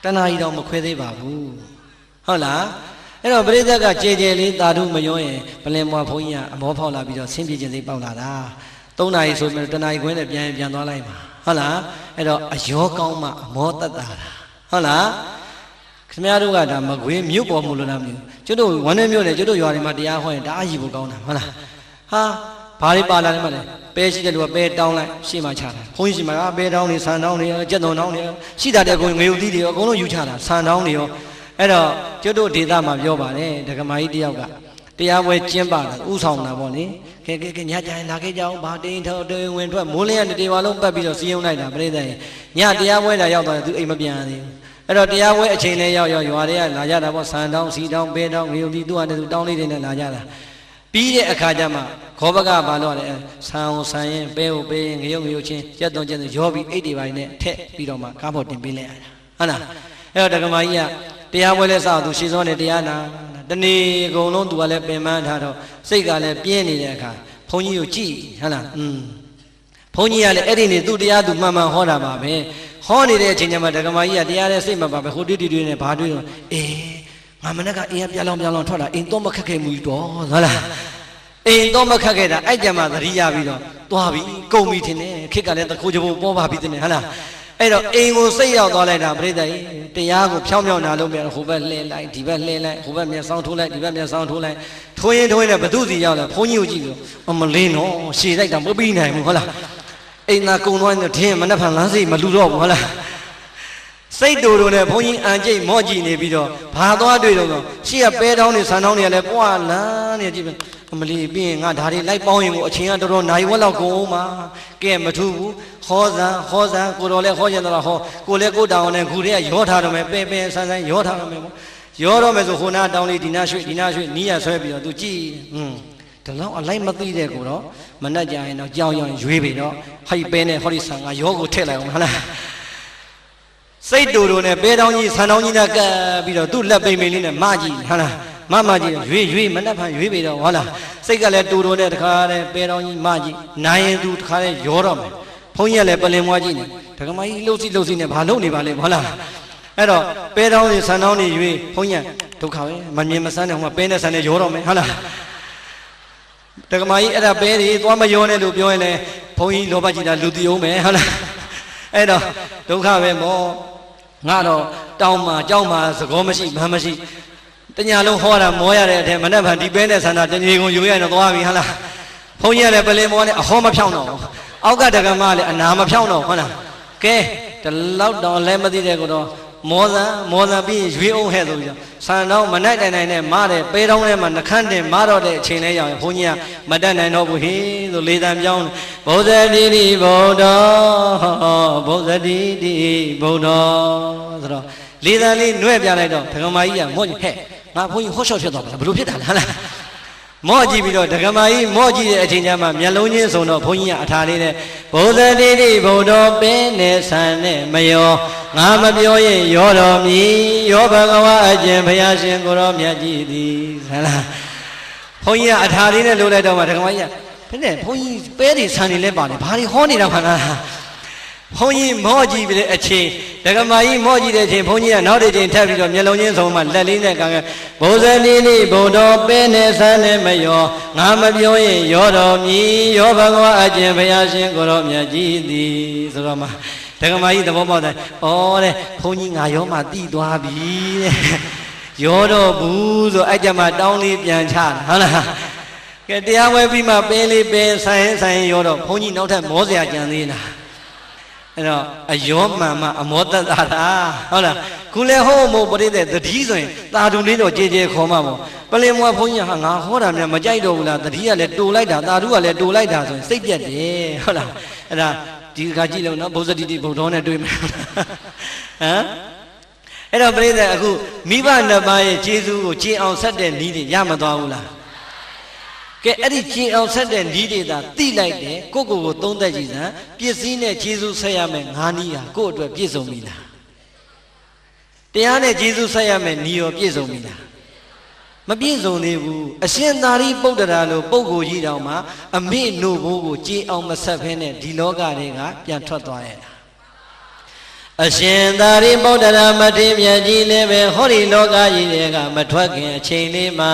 တဏှာကြီးတော့မခွဲသေးပါဘူးဟုတ်လားအဲ့တော့ပရိသတ်ကကြဲကြဲလေးသာဓုမရောရင်ပလင်မွားဘုန်းကြီးကအမောဖောက်လာပြီးတော့ဆင်းပြေခြင်းစိတ်ပေါက်လာတာ3နာရီဆိုမှတနာရီခွဲနဲ့ပြန်သွားလိုက်ပါဟုတ်လားအဲ့တော့အယောကောင်းမှအမောတတ်တာဟုတ်လားခင်ဗျားတို့ကဒါမကွေးမြို့ပေါ်မလို့လားမသိဘူးကျွတ်တို့ဝမ်းနဲ့မြို့လေကျွတ်တို့ရွာတွေမှာတရားဟောရင်ဒါအကြီးဖို့ကောင်းတာဟုတ်လားဟာဘာတွေပါလာလဲမလဲပဲရှိတဲ့လူကပဲတောင်းလိုက်ရှေ့မှာချတာဘုန်းကြီးရှိမှာပဲတောင်းနေဆန်တောင်းနေကြက်သွန်တောင်းနေရှိတာတဲ့ကိုငွေဥသီးတွေရောအကုန်လုံးယူချတာဆန်တောင်းနေရောအဲ့တော့ကျွတ်တို့ဒေသမှာပြောပါတယ်ဒကမာကြီးတယောက်ကတရားပွဲကျင်းပတာဥဆောင်တာပေါ့လေကဲညကြရင်လာခဲ့ကြအောင်ဘာတိန်ထောတိန်ဝင်ထွက်မိုးလင်းရတဲ့တေဝါလုံးပတ်ပြီးတော့စီယုံလိုက်တာပြိဿရဲ့ညတရားပွဲလာရောက်သွားတယ်သူအိမ်မပြန်သေးဘူးအဲ့တော့တရားပွဲအချိန်လေးရောက်ရွာတွေကလာကြတာပေါ့ဆန်တောင်းစီတောင်းပဲတောင်းငရုတ်ဒီသူ့ဟာနဲ့သူတောင်းလေးတွေနဲ့လာကြတာပြီးတဲ့အခါကျမှခောဘကဘာလို့လဲဆန်အောင်ဆန်ရင်ပဲကိုပဲရင်ငရုတ်ချင်းကြက်သွန်ကျက်ရောပြီးအိတ်တွေပိုင်းနဲ့ထက်ပြီးတော့မှကားပေါ်တင်ပေးလိုက်ရတာဟုတ်လားအဲ့တော့ဒကမာကြီးကတရားပွဲလဲစအောင်သူရှေ့စောနေတရားနာတနေ့အကုန်လုံးသူကလည်းပင်ပန်းထားတော့စိတ်ကလည်းပြင်းနေတဲ့အခါဘုန်းကြီးကိုကြည့်ဟုတ်လားဘုန်းကြီးကလည်းအဲ့ဒီနေသူ့တရားသူမှန်မှန်ဟောတာပါပဲဟောနေတဲ့အချိန်ကျမှဒကမာကြီးကတရားနဲ့စိတ်မပါပဲဟိုတွေးနဲ့ဘာတွေးတော့ငါမနေ့ကအိမ်ကပြလောင်ထွက်လာအိမ်တော့မခက်ခဲမှုတော့ဟုတ်လားအိမ်တော့မခက်ခဲတာအဲ့ကြမှာသတိရပြီးတော့သွားပြီကုန်ပြီထင်တယ်ခစ်ကလည်းတခိုးကြဖို့ပေါ်ပါပြီတဲ့ဟုတ်လား အဲ့တော့အိမ်ကိုစိတ်ရောက်သွားလိုက်တာပြိဿကြီးတရားကိုဖြောင်းဖြောင်းနာလို့ပြန်ဟိုဘက်လှည့်လိုက်ဒီဘက်လှည့်လိုက်ဟိုဘက်မျက်စောင်းထိုးလိုက်ဒီဘက်မျက်စောင်းထိုးလိုက်ထိုးရင်လည်းဘသူစီရောက်လဲဘုန်းကြီးကိုကြည့်ပြီးအမလေးနော်ရှည်လိုက်တာမပြီးနိုင်ဘူးဟုတ်လားအိမ်သာကုံသွားရင်ထင်းမနှက်ဖန်လမ်းစိတ်မလူတော့ဘူးဟုတ်လားစိတ်တူတူနဲ့ဘုန်းကြီးအန်ကျိတ်မော့ကြည့်နေပြီးတော့ဘာသွားတွေ့တော့ရှေ့ကပဲတောင်းနေဆန်တောင်းနေလည်းပွားလန်းနေကြည့်ပဲအမလီပြီးရင်ငါဒါတွေလိုက်ပေါင်းရင်ကိုအချိန်ကတော်တော်နိုင်ဝက်လောက်ကုန်မှာကဲမထူးဘူးဟောစံကိုတော်လည်းဟောကျင်တော့ဟောကိုလည်းကိုတောင်းနဲ့ခုတည်းကရောထားတော့မယ်ပဲဆန်းရောထားတော့မယ်ပေါ့ရောတော့မယ်ဆိုဟိုနာတောင်းလေးဒီနာရွှေ့နီးရဆွဲပြီးတော့သူကြည့်ဒီလောက်အလိုက်မသိတဲ့ကိုတော့မနှက်ကြရင်တော့ကြောင်ရွေးပြီတော့ဟိုက်ပဲနဲ့ဟောဒီဆန်ကရောကိုထည့်လိုက်အောင်ဟုတ်လားစိတ်တူတူနဲ့ပဲတောင်းကြီးဆန်တောင်းကြီးနဲ့ကပ်ပြီးတော့သူ့လက်ပိန်ပိန်လေးနဲ့မကြည့်ဟုတ်လားမကြည့်ရွေးမနှက်ဖန်ရွေးပြီတော့ဟုတ်လားစိတ်ကလည်းတူတူနဲ့တခါတည်းပဲတောင်းကြီးမကြည့်နိုင်ရင်သူတခါတည်းရောတော့မယ်ဘုန်းကြီးကလည်းပလင်မွားကြည့်နေဒကမကြီးလှုပ်စီနဲ့ဘာလုပ်နေပါလဲဟုတ်လားအဲ့တော့ပဲတောင်းကြီးဆန်တောင်းကြီးရွေးဘုန်းကြီးဒုက္ခပဲမမြင်မဆန်းတဲ့ဟိုမှာပဲနဲ့ဆန်နဲ့ရောတော့မယ်ဟုတ်လားဒကမကြီးအဲ့ဒါပဲတွေသွားမရောနဲ့လို့ပြောရင်လည်းဘုန်းကြီးလောဘကြီးတာလူတီအောင်မယ်ဟုတ်လားအဲ့တော့ဒုက္ခပဲမောငါတော့တောင်းမှာကြောက်မှာသကောမရှိမမ်းမရှိတညာလုံးဟောတာမောရတဲ့အထက်မနဲ့ဗန်ဒီပဲနဲ့ဆန္ဒတညီကုန်ယူရတော့သွားပြီဟုတ်လားဘုန်းကြီးကလည်းပလင်မောနဲ့အဟောမဖြောင်းတော့အောက်ကဒကမလည်းအနာမဖြောင်းတော့ဟုတ်လားကဲဒီလောက်တော့လည်းမသိတဲ့ကတော့မောစံပြီးရွေးအောင်ဟဲ့ဆိုပြီးတော့ဆန်တော့မနိုင်တိုင်နဲ့မားတယ်ပဲတောင်းထဲမှာနှခမ်းတင်မားတော့တဲ့အချိန်လေးရောက်ရင်ဘုန်းကြီးကမတတ်နိုင်တော့ဘူးဟေးဆိုလေတံပြောင်းဘုဇတိတိဘုဒ္ဓဘုဇတိတိဘုဒ္ဓဆိုတော့လေတံလေးနှွဲ့ပြလိုက်တော့ဒကမာကြီးကမော့ဟဲ့ငါဘုန်းကြီးဟောရှော့ဖြစ်သွားပါလားဘလို့ဖြစ်တာလားမော့ကြည့်ပြီးတော့ဒကမာကြီးမော့ကြည့်တဲ့အချိန်ကျမှမျက်လုံးချင်းစုံတော့ဘုန်းကြီးကအထာလေးနဲ့ဘုဇတိတိဘုဒ္ဓပင်နဲ့ဆန်နဲ့မယောငါမပြောရင်ရောတော်မီရောဘဂဝါအကျင့်ဘုရားရှင်ကိုရောမြတ်ကြီးသည်ဆန္ဒဘုန်းကြီးကအထာလေးနဲ့လို့လိုက်တော့မှဒကမာကြီးကဘယ်နဲ့ဘုန်းကြီးပဲတွေဆန်နေလဲပါလေဘာတွေဟောနေတာခဏဘုန်းကြီးမော့ကြည့်ပြီးတဲ့အချိန်ဒကမာကြီးမော့ကြည့်တဲ့အချိန်ဘုန်းကြီးကနောက်တစ်ချိန်ထပ်ပြီးတော့မျက်လုံးချင်းစုံမှလက်လေးနဲ့ကံကဘုဇတိတိဘုဒ္ဓပဲနဲ့ဆန်းနဲ့မယောငါမပြောရင်ရောတော်မီရောဘဂဝါအကျင့်ဘုရားရှင်ကိုရောမြတ်ကြီးသည်ဆိုတော့မှဒကမာကြီးသဘောပေါက်တယ်။အော်တဲ့ဘုန်းကြီးငါရောမှတိသွားပြီတဲ့။ရောတော့ဘူးဆိုအဲ့ကြမှာတောင်းလေးပြန်ချတာဟုတ်လား။ကဲတရားဝဲပြီးမှပင်းလေးပင်းဆိုင်ရောတော့ဘုန်းကြီးနောက်ထပ်မောစရာကြံသေးလား။အဲ့တော့အယောမှန်မှအမောတတ်တာဟုတ်လား။ခုလဲဟောမို့ပရိသတ်တတိဆိုရင်တာတူလေးတော့ကြဲကြဲခေါ်မှာပေါ့။ပလင်မွားဘုန်းကြီးဟာငါဟောတာများမကြိုက်တော့ဘူးလား။တတိကလည်းတူလိုက်တာတာတူကလည်းတူလိုက်တာဆိုရင်စိတ်ပြတ်တယ်ဟုတ်လား။အဲ့ဒါဒီကကြည့်လို့နော်ဘုဇတိတိဘုဒ္ဓနဲ့တွေ့မယ်ဟမ်အဲ့တော့ပြိဿအခုမိဘနှစ်ပါးရဲ့ခြေစူးကိုခြေအောင်ဆက်တဲ့နီးတွေရမသွားဘူးလားကဲအဲ့ဒီခြေအောင်ဆက်တဲ့နီးတွေသာတိလိုက်တယ်ကိုသုံးသက်ကြည့်စမ်းပစ္စည်းနဲ့ခြေစူးဆက်ရမယ်ငါးနီးဟာကိုယ့်အတွက်ပြည့်စုံပြီလားတရားနဲ့ခြေစူးဆက်ရမယ်နီးရောပြည့်စုံပြီလားမပြည့်စုံသေးဘူးအရှင်သာရိပုတ္တရာလိုပုဂ္ဂိုလ်ကြီးတောင်မှအမေနို့ဘိုးကိုကြည်အောင်မဆက်ဖဲနဲ့ဒီလောကတွေကပြန်ထွက်သွားရတာအရှင်သာရိပုတ္တရာမထေရမြတ်ကြီးလည်းပဲဟောဒီလောကကြီးတွေကမထွက်ခင်အချိန်လေးမှာ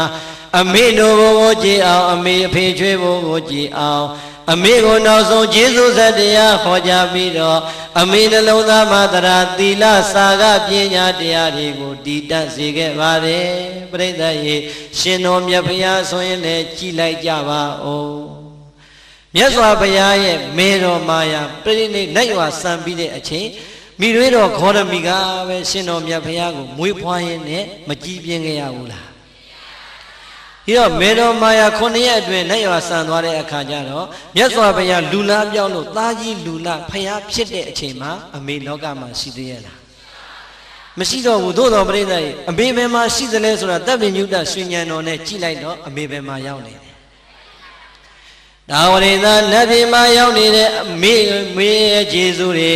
အမေနို့ဘိုးကိုကြည်အောင်အမေအဖေချွေးဘိုးကိုကြည်အောင်အမေကိုနောက်ဆုံးကျေးဇူးဆက်တရားဟောကြားပြီးတော့အမေနှလုံးသားမှာတရားသီလစာကပညာတရားတွေကိုတည်တတ်စေခဲ့ပါတယ်ပြိဿရေရှင်တော်မြတ်ဘုရားဆိုရင်လည်းကြည်လိုက်ကြပါဦးမြတ်စွာဘုရားရဲ့မေတော်မာယာပြိဋိနိနတ်ရွာစံပြီးတဲ့အချိန်မိတွေတော်ခောရမီကပဲရှင်တော်မြတ်ဘုရားကိုမွေးဖွားရင်းနဲ့မကြည်ပြင်းခဲ့ရဘူးလားဒီတော့မေတော်မာယာ9ရက်အတွင်းလက်ရွာဆန်သွားတဲ့အခါကျတော့မြတ်စွာဘုရားလူလားပြောင်းလို့သားကြီးလူလားဖျားဖြစ်တဲ့အချိန်မှာအမေလောကမှာရှိသေးရဲ့လားမရှိတော့ဘူးသို့တော်ပြိဿရဲ့အမေဘယ်မှာရှိသလဲဆိုတာတပ်ပင်ညုတရွှေဉဏ်တော်နဲ့ကြည့်လိုက်တော့အမေဘယ်မှာရောက်နေတယ်ဒါဝရိသနတ်ပြည်မှာရောက်နေတဲ့အမေရဲ့ခြေစွတွေ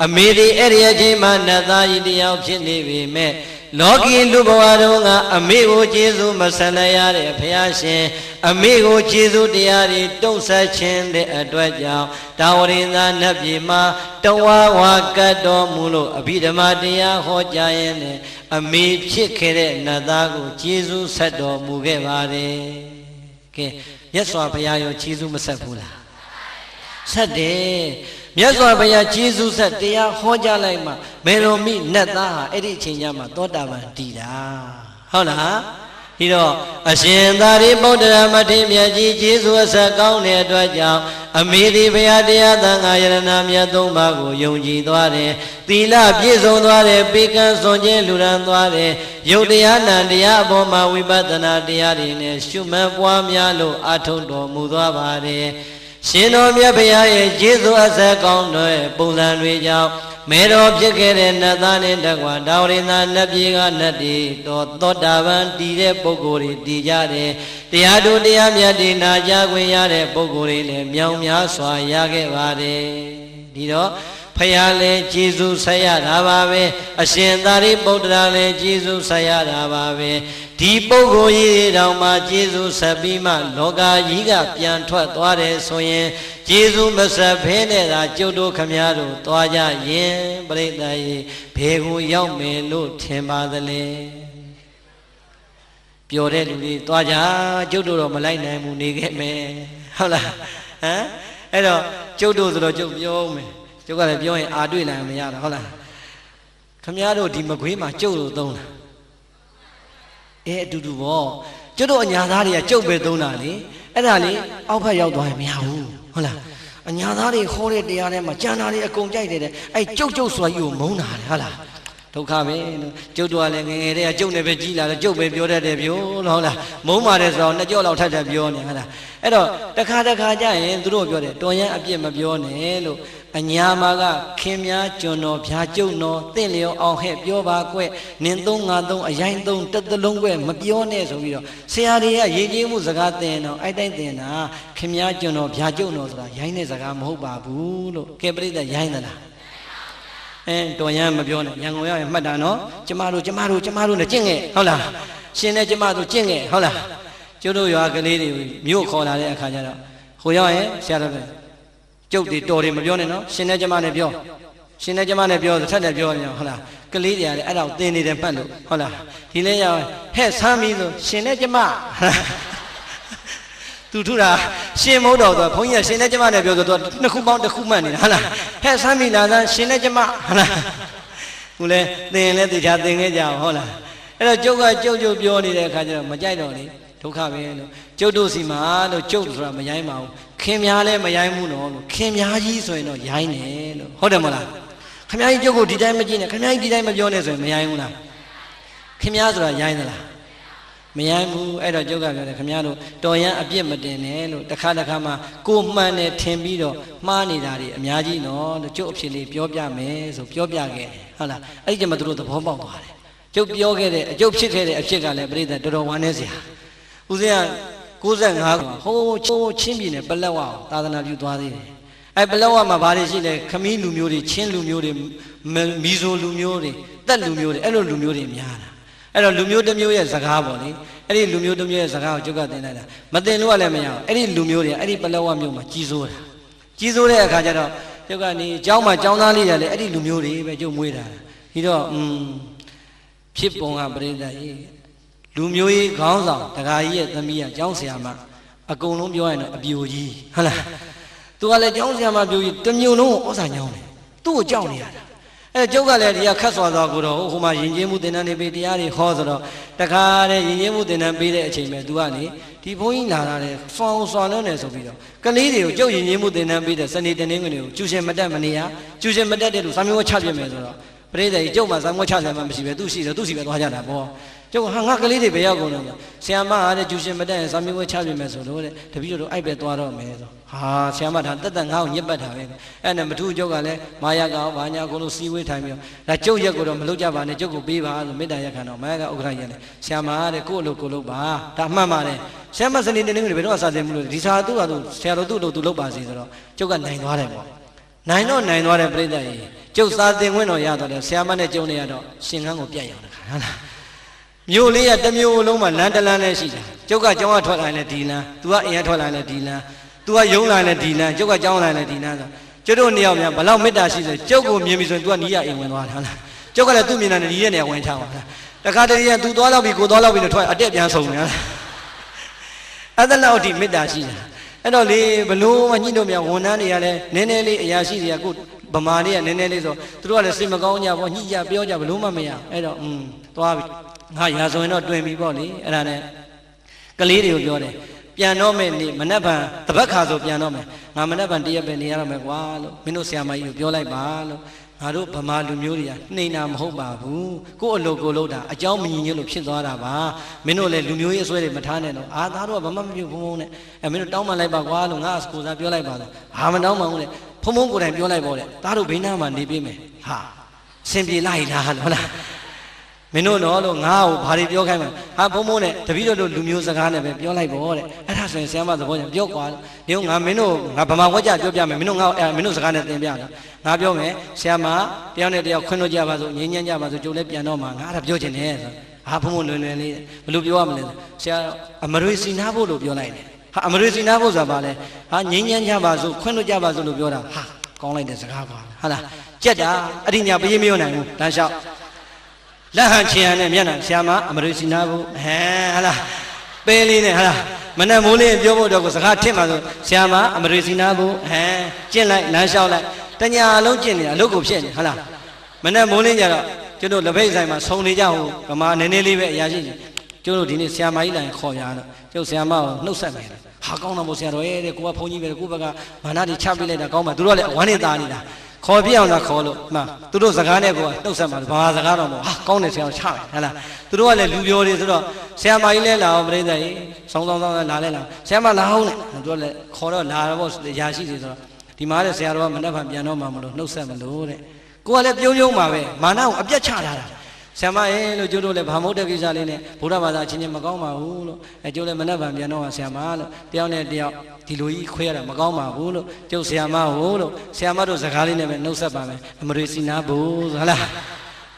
အမေဒီအဲ့ဒီအချိန်မှာနတ်သားကြီးတယောက်ဖြစ်နေပြီမဲ့လောကီလူဘဝတုန်းကအမေကိုကျေးဇူးမဆန်ရတဲ့ဘုရားရှင်အမေကိုကျေးဇူးတရားတွေတုံ့ဆက်ခြင်းတဲ့အတွက်ကြောင့်တာဝရိန္ဒနတ်ပြည်မှာတဝါဝါကတ်တော်မူလို့အဘိဓမ္မာတရားဟောကြားရင်းနဲ့အမေဖြစ်ခဲ့တဲ့နတ်သားကိုကျေးဇူးဆက်တော်မူခဲ့ပါတယ်ကဲမြတ်စွာဘုရားရောကျေးဇူးမဆက်ဘူးလားဆက်တယ် မြတ်စွာဘုရားကျေးဇူးဆက်တရားဟောကြားလိုက်မှမေတော်မိနတ်သားဟာအဲ့ဒီအချိန်ကျမှသောတာပန်တည်တာဟုတ်လားဒီတော့အရှင်သာရိပုတ္တရာမထေရမြတ်ကြီးကျေးဇူးအဆက်ကောင်းတဲ့အတွက်ကြောင့်အမေဒီဘုရားတရားသံဃာယရဏမြတ်သုံးပါးကိုယုံကြည်သွားတယ်သီလပြည့်စုံသွားတယ်ပေကံစွန်ခြင်းလူရန်သွားတယ်ယုတ်တရားနံတရားအပေါ်မှာဝိပဿနာတရားတွေနဲ့ရှုမှတ်ပွားများလို့အထုံတော်မူသွားပါတယ်ရှင်တော်မြတ်ဘုရားရဲ့ကျေးဇူးအဆက်ကောင်းတဲ့ပုံစံတွေကြောင့်မေတော်ဖြစ်ခဲ့တဲ့နတ်သားနဲ့တကွာဒါဝရိနာနတ်ပြည်ကနတ်တွေတော်သောတာပန်တည်တဲ့ပုဂ္ဂိုလ်တွေတည်ကြတယ်တရားတို့တရားမြတ်တွေနာကြားခွင့်ရတဲ့ပုဂ္ဂိုလ်တွေလည်းမြောင်များစွာရခဲ့ပါတယ်ဒီတော့ဖယားလည်းကျေးဇူးဆက်ရတာပါပဲအရှင်သာရိပုတ္တရာလည်းကျေးဇူးဆက်ရတာပါပဲဒီပုဂ္ဂိုလ်ကြီးတောင်မှကျေးဇူးဆက်ပြီးမှလောကကြီးကပြန်ထွက်သွားတယ်ဆိုရင်ကျေးဇူးမဆက်ဖဲနဲ့သာကျုပ်တို့ခမည်းတော်သွားကြရင်ပြိတ္တရေဘေကိုရောက်မယ်လို့ထင်ပါသလဲပျော်တဲ့လူတွေသွားကြကျုပ်တို့တော့မလိုက်နိုင်ဘူးနေခဲ့မယ်ဟုတ်လားဟမ်အဲ့တော့ကျုပ်တို့ဆိုတော့ကျုပ်ပြောမယ်ကျုပ်ကလည်းပြောရင်အာတွေ့နိုင်မရတာဟုတ်လားခမည်းတော်ဒီမကွေးမှာကျုပ်တို့သုံးတာအတူတူပေါ့ကျုပ်တို့အညာသားတွေကကျုပ်ပဲသုံးတာလေအဲ့ဒါလေအောက်ဖက်ရောက်သွားရင်မရဘူးဟုတ်လားအညာသားတွေခေါ်တဲ့တရားထဲမှာကျန်တာတွေအကုန်ကြိုက်တယ်အဲ့ကျုပ်ဆိုတာကြီးကိုမုန်းတာလေဟုတ်လားဒုက္ခပဲကျုပ်တို့ကလည်းငယ်ငယ်တည်းကကျုပ်နဲ့ပဲကြီးလာတော့ကျုပ်ပဲပြောတတ်တယ်ပြောဟုတ်လားမုန်းပါတယ်ဆိုတော့နှစ်ကြော့လောက်ထပ်ထပ်ပြောနေဟုတ်လားအဲ့တော့တခါကြရင်သူတို့ပြောတယ်တော်ရန်အပြစ်မပြောနဲ့လို့အညာမှာကခင်များကျွန်တော်ဖြာကျုံတော်တင့်လျော်အောင်ဟဲ့ပြောပါကွနင်သုံးငါသုံးအရင်သုံးတစ်သလုံးကွမပြောနဲ့ဆိုပြီးတော့ဆရာတွေကရည်ကြီးမှုစကားသင်တော့အဲ့တိုင်းသင်တာခင်များကျွန်တော်ဖြာကျုံတော်ဆိုတာရိုင်းတဲ့စကားမဟုတ်ပါဘူးလို့ကဲပြိတ္တရိုင်းသလားတော်ရန်မပြောနဲ့ရန်ကုန်ရောက်ရင်မှတ်တာနော်ကျမတို့နဲ့ကျင့်ခဲ့ဟုတ်လားရှင်နဲ့ကျမတို့ကျင့်ခဲ့ဟုတ်လားကျုပ်တို့ရွာကလေးတွေမြို့ခေါ်လာတဲ့အခါကျတော့ဟိုရောက်ရင်ဆရာတော်ကကျုပ်တွေတော်တယ်မပြောနဲ့နော်ရှင်နဲ့ကျမနဲ့ပြောရှင်နဲ့ကျမနဲ့ပြောထက်တယ်ပြောနေဟုတ်လားကလေးတွေကလည်းအဲ့ဒါကိုသင်နေတယ်မှတ်လို့ဟုတ်လားဒီလဲရောက်ဟဲ့ဆမ်းပြီးဆိုရှင်နဲ့ကျမသူထူတာရှင်မို့တော်ဆိုဘုန်းကြီးကရှင်နဲ့ကျမနဲ့ပြောဆိုတော့နှစ်ခုပေါင်းတစ်ခုမှတ်နေတာဟုတ်လားဟဲ့ဆမ်းပြီးလာသားရှင်နဲ့ကျမဟုတ်လားခုလဲသင်လဲတေချာသင်ခဲ့ကြအောင်ဟုတ်လားအဲ့တော့ကျုပ်ကကျုပ်ပြောနေတဲ့အခါကျတော့မကြိုက်တော့လေဒုက္ခပဲလို့ကျုပ်တို့စီမှာလို့ကျုပ်ဆိုတာမရိုင်းပါဘူးခင်များလည်းမရိုင်းဘူးနော်လို့ခင်များကြီးဆိုရင်တော့ရိုင်းတယ်လို့ဟုတ်တယ်မလားခင်များကြီးကျုပ်ကိုဒီတိုင်းမကြည့်နဲ့ခင်များကြီးဒီတိုင်းမပြောနဲ့ဆိုရင်မရိုင်းဘူးလားခင်များဆိုတာရိုင်းသလားမရိုင်းဘူးအဲ့တော့ကျုပ်ကပြောတယ်ခင်များတို့တော်ရန်အပြစ်မတင်နဲ့လို့တစ်ခါမှကိုမှန်တယ်ထင်ပြီးတော့မှားနေတာတွေအများကြီးနော်လို့ကျုပ်အဖြစ်လေးပြောပြမယ်ဆိုပြောပြခဲ့တယ်ဟုတ်လားအဲ့ဒီကျမှသူတို့သဘောပေါက်သွားတယ်ကျုပ်ပြောခဲ့တဲ့အကျုပ်ဖြစ်ခဲ့တဲ့အဖြစ်ကလည်းပြိတ္တတော်တော်ဝမ်းနည်းစရာဦးဇင်းက95ဟိုးချင်းပြည်နယ်ပလက်ဝသာသနာပြုသွားသေးတယ်အဲပလက်ဝမှာဘာတွေရှိလဲခမီးလူမျိုးတွေချင်းလူမျိုးတွေမီဇိုလူမျိုးတွေတက်လူမျိုးတွေအဲ့လိုလူမျိုးတွေများတာအဲ့တော့လူမျိုးတစ်မျိုးရဲ့စကားပေါ့လေအဲ့ဒီလူမျိုးတစ်မျိုးရဲ့စကားကိုကျုပ်ကသင်လိုက်တာမသင်လို့လည်းမရအောင်အဲ့ဒီလူမျိုးတွေအဲ့ဒီပလက်ဝမြို့မှာကြီးစိုးတဲ့အခါကျတော့ကျုပ်ကနေเจ้าမှာเจ้าသားလေးတွေလည်းအဲ့ဒီလူမျိုးတွေပဲကျုပ်မွေးတာဒီတော့ဖြစ်ပုံကပြိတ္တကြီးလူမျိုးကြီးခေါင်းဆောင်တခါကြီးရဲ့သမီးကကျောင်းဆရာမအကုန်လုံးပြောရင်တော့အပြိုကြီးဟုတ်လားသူကလည်းကျောင်းဆရာမပြိုကြီးတစ်မျိုးလုံးကိုဩဇာညောင်းတယ်သူ့ကိုကြောက်နေရတာအဲကျုပ်ကလည်းဒီကခတ်စွာသွားကိုတော့ဟိုမှာယဉ်ကျေးမှုသင်တန်းတွေပေးတရားတွေဟောဆိုတော့တခါတည်းယဉ်ကျေးမှုသင်တန်းပေးတဲ့အချိန်ပဲသူကလေဒီဘုန်းကြီးလာတာလေဖောင်စွာလုံးနေဆိုပြီးတော့ကလေးတွေကိုကျုပ်ယဉ်ကျေးမှုသင်တန်းပေးတဲ့စနေတနင်္ဂနွေကိုကျူရှင်မတက်မနေရကျူရှင်မတက်တဲ့လူစာမျိုးချပြမယ်ဆိုတော့ပြိတ္တကြီးကျုပ်မှာစာမျိုးချတယ်မှမရှိပဲသူရှိတယ်သူစီပဲသွားကြတာပေါ့ကျုပ်ဟာငါကလေးတွေပဲရောက်ကုန်တယ်ဆရာမအားတဲ့ကျူရှင်မတက်ရင်စာမျိုးချပြမယ်ဆိုတော့တဲ့တပည့်တို့အိုက်ပဲသွားတော့မယ်ဆိုဟာဆရာမဒါတက်ငါ့ကိုညစ်ပတ်တာပဲအဲ့နဲ့မထူးကျုပ်ကလည်းမာယာကောင်ဘာညာကုန်လို့စီဝေးထိုင်ပြီးတော့ဒါကျုပ်ရက်ကိုတော့မလုပ်ကြပါနဲ့ကျုပ်ကိုပေးပါဆိုမေတ္တာရက်ခံတော့မာယာကဥက္ကဋ္ဌရက်လေဆရာမအားတဲ့ကို့အလုပ်ကိုလုပ်ပါဒါမှန်ပါတယ်ဆရာမစနေတနင်္ဂနွေဘယ်တော့စာသင်မှုလို့ဒီစာသူ့ဟာသူဆရာတော်သူ့အလုပ်သူလုပ်ပါစေဆိုတော့ကျုပ်ကနိုင်သွားတယ်ပေါ့နိုင်သွားတယ်ပြိတ္တကြီးကျုပ်စာသင်ခွင့်တော့ရတော့တယ်ဆရာမနဲ့ကျုံနေရတော့ရှင်ခန်းကိုပြတ်ရောက်တခါဟုတ်လားမြို့လေးကတစ်မြို့လုံးမှာလမ်းတစ်လမ်းနဲ့ရှိတယ်ကျုပ်ကကျောင်းကထွက်လာရင်ဒီလမ်းသူကအရင်ထွက်လာရင်ဒီလမ်းသူကယုံလာရင်ဒီလမ်းကျုပ်ကကျောင်းလာရင်ဒီလမ်းဆိုကျုပ်တို့နှစ်ယောက်များဘလောက်မေတ္တာရှိဆိုကျုပ်ကိုမြင်ပြီဆိုရင် तू ကနီးရအိမ်ဝင်သွားတာဟုတ်လားကျုပ်ကလည်းသူ့မြင်တာနဲ့နီးရနေဝင်ချပါလားတခါတည်းက तू သွားတော့ပြီကိုသွားတော့ပြီလို့ထွက်အတက်ပြန်ဆုံးနေတာအဲ့ဒါလောက်ဒီမေတ္တာရှိတာ အဲ့တော့လေဘလို့မညှိတို့မြောက်ဝန်ထမ်းတွေကလည်းနည်းနည်းလေးအရာရှိတွေကကိုဗမာတွေကနည်းနည်းလေးဆိုသူတို့ကလည်းစိတ်မကောင်းကြပေါ့ညှိကြပြောကြဘလို့မှမရအဲ့တော့သွားပြီငါရာဆိုရင်တော့တွင်ပြီပေါ့လေအဲ့ဒါနဲ့ကလေးတွေကိုပြောတယ်ပြန်တော့မယ်နေမနှက်ပံတပတ်ခါဆိုပြန်တော့မယ်ငါမနှက်ပံတရက်ပဲနေရတော့မယ်ကွာလို့မင်းတို့ဆရာမကြီးကိုပြောလိုက်ပါလို့ငါတို့ဗမာလူမျိုးတွေကနှိမ်တာမဟုတ်ပါဘူးကို့အလုပ်ကိုလုပ်တာအကြောင်းမညီညွတ်လို့ဖြစ်သွားတာပါမင်းတို့လည်းလူမျိုးရေးအစွဲတွေမထားနဲ့တော့အာသားတို့ကဘာမှမပြုတ်ဖုံဖုံနဲ့မင်းတို့တောင်းပန်လိုက်ပါကွာလို့ငါအကိုစားပြောလိုက်ပါလို့ဟာမတောင်းပန်ဘူးလေဖုံဖုံကိုယ်တိုင်ပြောလိုက်ပေါ့လေသားတို့ဘိန်းနာမှာနေပြေးမယ်ဟာအရှင်ပြေလိုက်လားဟုတ်လားမင်းတို့တော့လို့ငါ့ကိုဘာတွေပြောခိုင်းမှာဟာဖုံဖုံနဲ့တပည့်တော်တို့လူမျိုးစကားနဲ့ပဲပြောလိုက်ပေါ့တဲ့အဲ့ဒါဆိုရင်ဆရာမသဘောကျပြောကွာဒီငါမင်းတို့ငါဗမာဝါကြပြောပြမယ်မင်းတို့ငါမင်းတို့စကားနဲ့သင်ပြတာငါပြောမယ်ဆရာမတယောက်နဲ့တယောက်ခွင့်လို့ကြပါစို့ငြိမ်းချမ်းကြပါစို့ကြိုလည်းပြန်တော့မှာငါအဲ့ဒါပြောချင်တယ်ဆိုဟာဖုံဖုံလွယ်လွယ်လေးဘယ်လိုပြောရမလဲဆရာအမရွေစီနာဖို့လို့ပြောလိုက်တယ်ဟာအမရွေစီနာဖို့ဆိုတာဘာလဲဟာငြိမ်းချမ်းကြပါစို့ခွင့်လို့ကြပါစို့လို့ပြောတာဟာကောင်းလိုက်တဲ့စကားပါဟာလားကြက်တာအဲ့ဒီညာပြေးမရောနိုင်ဘူးတန်းလျှောက်လက်ဟန်ချင်ရနဲ့မျက်နှာဆရာမအမရိစီနာဘူးဟာလားပဲလေးနဲ့ဟာလားမနဲ့မိုးလေးပြောဖို့တော့ကိုစကားထစ်မှာဆိုဆရာမအမရိစီနာဘူးကျင့်လိုက်လမ်းလျှောက်လိုက်တညာလုံးကျင့်နေအလုပ်ကိုဖြစ်နေဟာလားမနဲ့မိုးလေးကြတော့ကျွန်တော်လက်ဖိတ်ဆိုင်မှာဆုံနေကြဟိုဗမာနည်းနည်းလေးပဲအရာရှိကျွန်တော်ဒီနေ့ဆရာမကြီးလိုက်ခေါ်ရတော့ကျုပ်ဆရာမကိုနှုတ်ဆက်မယ်ဟာကောင်းတော့မို့ဆရာတော်ရဲ့ကိုကဘုန်းကြီးပဲကိုဘက်ကမာနတွေချပေးလိုက်တာကောင်းပါသူတို့ကလည်းအဝမ်းနဲ့သားနေတာခေါ်ပြအောင်သာခေါ်လို့မှသူတို့စကားနဲ့ကိုကနှုတ်ဆက်မှာဘာစကားတော့မဟုတ်ဟာကောင်းတယ်ဆရာချတယ်ဟဲ့လားသူတို့ကလည်းလူပြောတွေဆိုတော့ဆရာမကြီးလည်းလာအောင်ပြိဿကြီးဆောင်းလာလဲလာဆရာမလာအောင်နဲ့သူတို့လည်းခေါ်တော့လာတော့ရာရှိတွေဆိုတော့ဒီမှာတဲ့ဆရာတော်ကမနှက်ဖန်ပြန်တော့မှမလို့နှုတ်ဆက်မလို့တဲ့ကိုကလည်းပြုံးပါပဲမာနကိုအပြတ်ချထားတာဆရာမရဲ့လို့ကျိုးတို့လည်းဗာမုတ်တဲ့ကိစ္စလေးနဲ့ဗုဒ္ဓဘာသာချင်းချင်းမကောင်းပါဘူးလို့ကျိုးလည်းမနှက်ဖန်ပြန်တော့ဆရာမလို့တယောက်နဲ့တယောက်ဒီလိုကြီးခွဲရတာမကောင်းပါဘူးလို့ကျုပ်ဆရာမဟုတ်လို့ဆရာမတို့စကားလေးနဲ့ပဲနှုတ်ဆက်ပါမယ်အမရိစီနာဘူးဟုတ်လား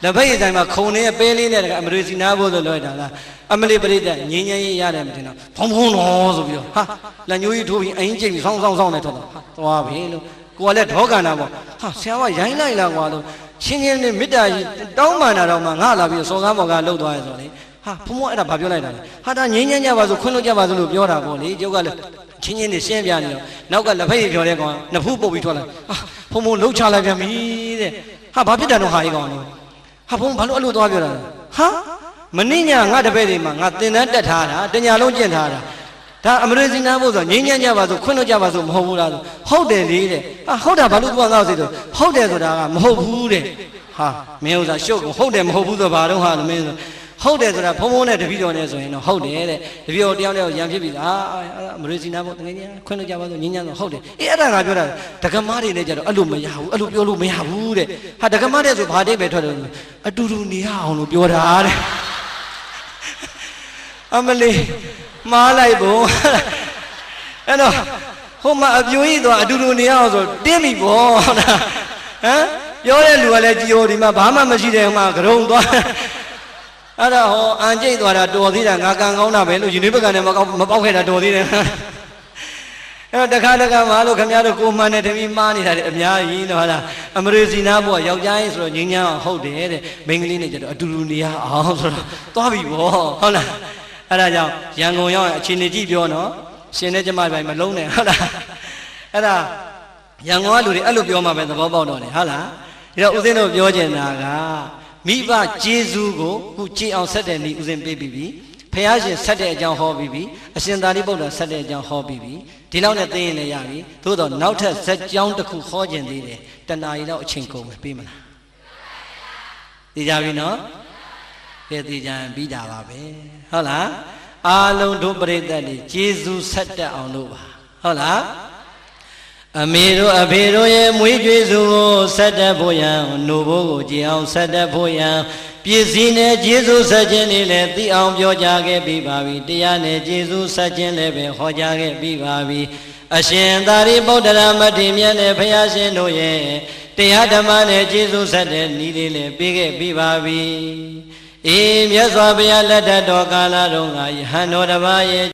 လက်ဖက်ရည်ဆိုင်မှာခုံနေပဲလေးနဲ့အမရိစီနာဘူးဆိုလွှဲတာလားအမလေးပရိသတ်ငင်းငင်းရေးရတယ်မထင်တော့ဖုံဖုံတော်ဆိုပြီးတော့ဟာလက်ညှိုးကြီးထိုးပြီးအင်းကျိတ်ပြီးဆောင်းနဲ့ထွက်တော့ဟာသွားပြီလို့ကိုကလည်းဒေါကန္တာပေါ့ဟာဆရာမရိုင်းလိုက်လားကွာလို့ချင်းချင်းနဲ့မေတ္တာကြီးတောင်းပန်တာတော့မှငါလာပြီးစော်ကားမော်ကားလှုပ်သွားရဆိုလေဟာဖုံဖုံအဲ့ဒါဘာပြောလိုက်တာလဲဟာဒါငင်းငင်းကြပါဆိုခွင့်လို့ကြပါဆိုလို့ပြောတာပေါ့လေကျုပ်ကလည်းချင်းချင်းနဲ့ရှင်းပြနေတော့နောက်ကလက်ဖက်ရည်ပြောတဲ့ကောင်နဖူးပုတ်ပြီးထွက်လာဟာဖုံဖုံလှုပ်ချလိုက်ပြန်ပြီတဲ့ဟာဘာဖြစ်တယ်တော့ဟာကြီးကောင်လို့ဟာဖုံဘာလို့အဲ့လိုသွားပြောတာလဲဟာမင်းညာငါတပည့်တွေမှာငါသင်တန်းတက်ထားတာတညာလုံးကျင့်ထားတာဒါအမရိစီနာဖို့ဆိုငြိမ်းချမ်းကြပါဆိုခွင့်လို့ကြပါဆိုမဟုတ်ဘူးလားဆိုဟုတ်တယ်လေတဲ့ဟာဟုတ်တာဘာလို့သွားတော့စေတော့ဟုတ်တယ်ဆိုတာကမဟုတ်ဘူးတဲ့ဟာမင်းဥစ္စာရှုပ်ကိုဟုတ်တယ်မဟုတ်ဘူးဆိုဘာတော့ဟာမင်းဆိုဟုတ်တယ်ဆိုတာဖုံဖုံနဲ့တပည့်တော်နဲ့ဆိုရင်တော့ဟုတ်တယ်တဲ့တပည့်တော်တယောက်တယောက်ရံဖြစ်ပြီလားအမရိစီနာဖို့တကယ်ကြီးခွင့်လို့ကြပါဆိုငြိမ်းချမ်းဆိုဟုတ်တယ်အေးအဲ့ဒါငါပြောတာဒကမတွေနဲ့ကြတော့အဲ့လိုမရဘူးအဲ့လိုပြောလို့မရဘူးတဲ့ဟာဒကမတဲ့ဆိုဘာတိတ်ပဲထွက်တယ်အတူတူနေရအောင်လို့ပြောတာတဲ့အမလေးမားလိုက်ပုံအဲ့တော့ဟိုမှာအပြိုကြီးသွားအတူတူနေရအောင်ဆိုတင်းပြီပေါ့ဟမ်ပြောတဲ့လူကလည်းကြည်ဟိုဒီမှာဘာမှမရှိတဲ့ဟိုမှာကြုံသွားအဲ့ဒါဟောအန်ကျိတ်သွားတာတော်သေးတာငါကံကောင်းတာပဲလို့ယူနေဘက်ကလည်းမပေါက်ခဲ့တာတော်သေးတယ်အဲ့တော့တခါမှလို့ခင်ဗျားတို့ကိုမှန်တဲ့တမီးမားနေတာလေအများကြီးတော့ဟာလားအမရိစီနာဘောယောက်ျားကြီးဆိုတော့ငင်းညာအောင်ဟုတ်တယ်တဲ့မိန်းကလေးနဲ့ကျတော့အတူတူနေရအောင်ဆိုတော့သွားပြီပေါ့ဟုတ်လားအဲ့ဒါကြောင့်ရန်ကုန်ရောက်ရင်အချင်းကြီးပြောနော်ရှင်နဲ့ကျမပိုင်းမလုံးနဲ့ဟုတ်လားအဲ့ဒါရန်ကုန်ကလူတွေအဲ့လိုပြောမှပဲသဘောပေါက်တော့တယ်ဟုတ်လားဒါတော့ဦးဇင်းတို့ပြောချင်တာကမိဘကျေးဇူးကိုခုကြည်အောင်ဆက်တဲ့နေ့ဦးဇင်းပေးပြီးပြီဖះရှင်ဆက်တဲ့အကြောင်းဟောပြီးပြီအရှင်သာရိပုတ္တရာဆက်တဲ့အကြောင်းဟောပြီးပြီဒီလောက်နဲ့သိရင်လည်းရပြီသို့တော့နောက်ထပ်ဇက်ကြောင်းတစ်ခုဟောခြင်းသေးတယ်တဏှာကြီးတော့အချိန်ကုန်ပြီမလားသိကြပြီနော်ကဲသိကြရင်ပြီးတာပါပဲဟုတ်လားအားလုံးတို့ပရိသတ်တွေကျေးဇူးဆက်တတ်အောင်လို့ပါဟုတ်လားအမေတို့အဖေတို့ရဲ့မွေးကြွေးစုကိုဆက်တတ်ဖို့ရန်နှုတ်ဘိုးကိုကြည်အောင်ဆက်တတ်ဖို့ရန်ပြည့်စည်နဲ့ကျေးဇူးဆက်ခြင်းတွေလည်းသိအောင်ပြောကြားခဲ့ပြီးပါပြီတရားနဲ့ကျေးဇူးဆက်ခြင်းလည်းပဲဟောကြားခဲ့ပြီးပါပြီအရှင်သာရိပုတ္တရာမထေရမြတ်နဲ့ဘုရားရှင်တို့ရဲ့တရားဓမ္မနဲ့ကျေးဇူးဆက်တဲ့ဤလေးလည်းပေးခဲ့ပြီးပါပြီအေးမြတ်စွာဘုရားလက်ထက်တော်ကာလတော်ကယဟန်တော်တစ်ပါးရဲ့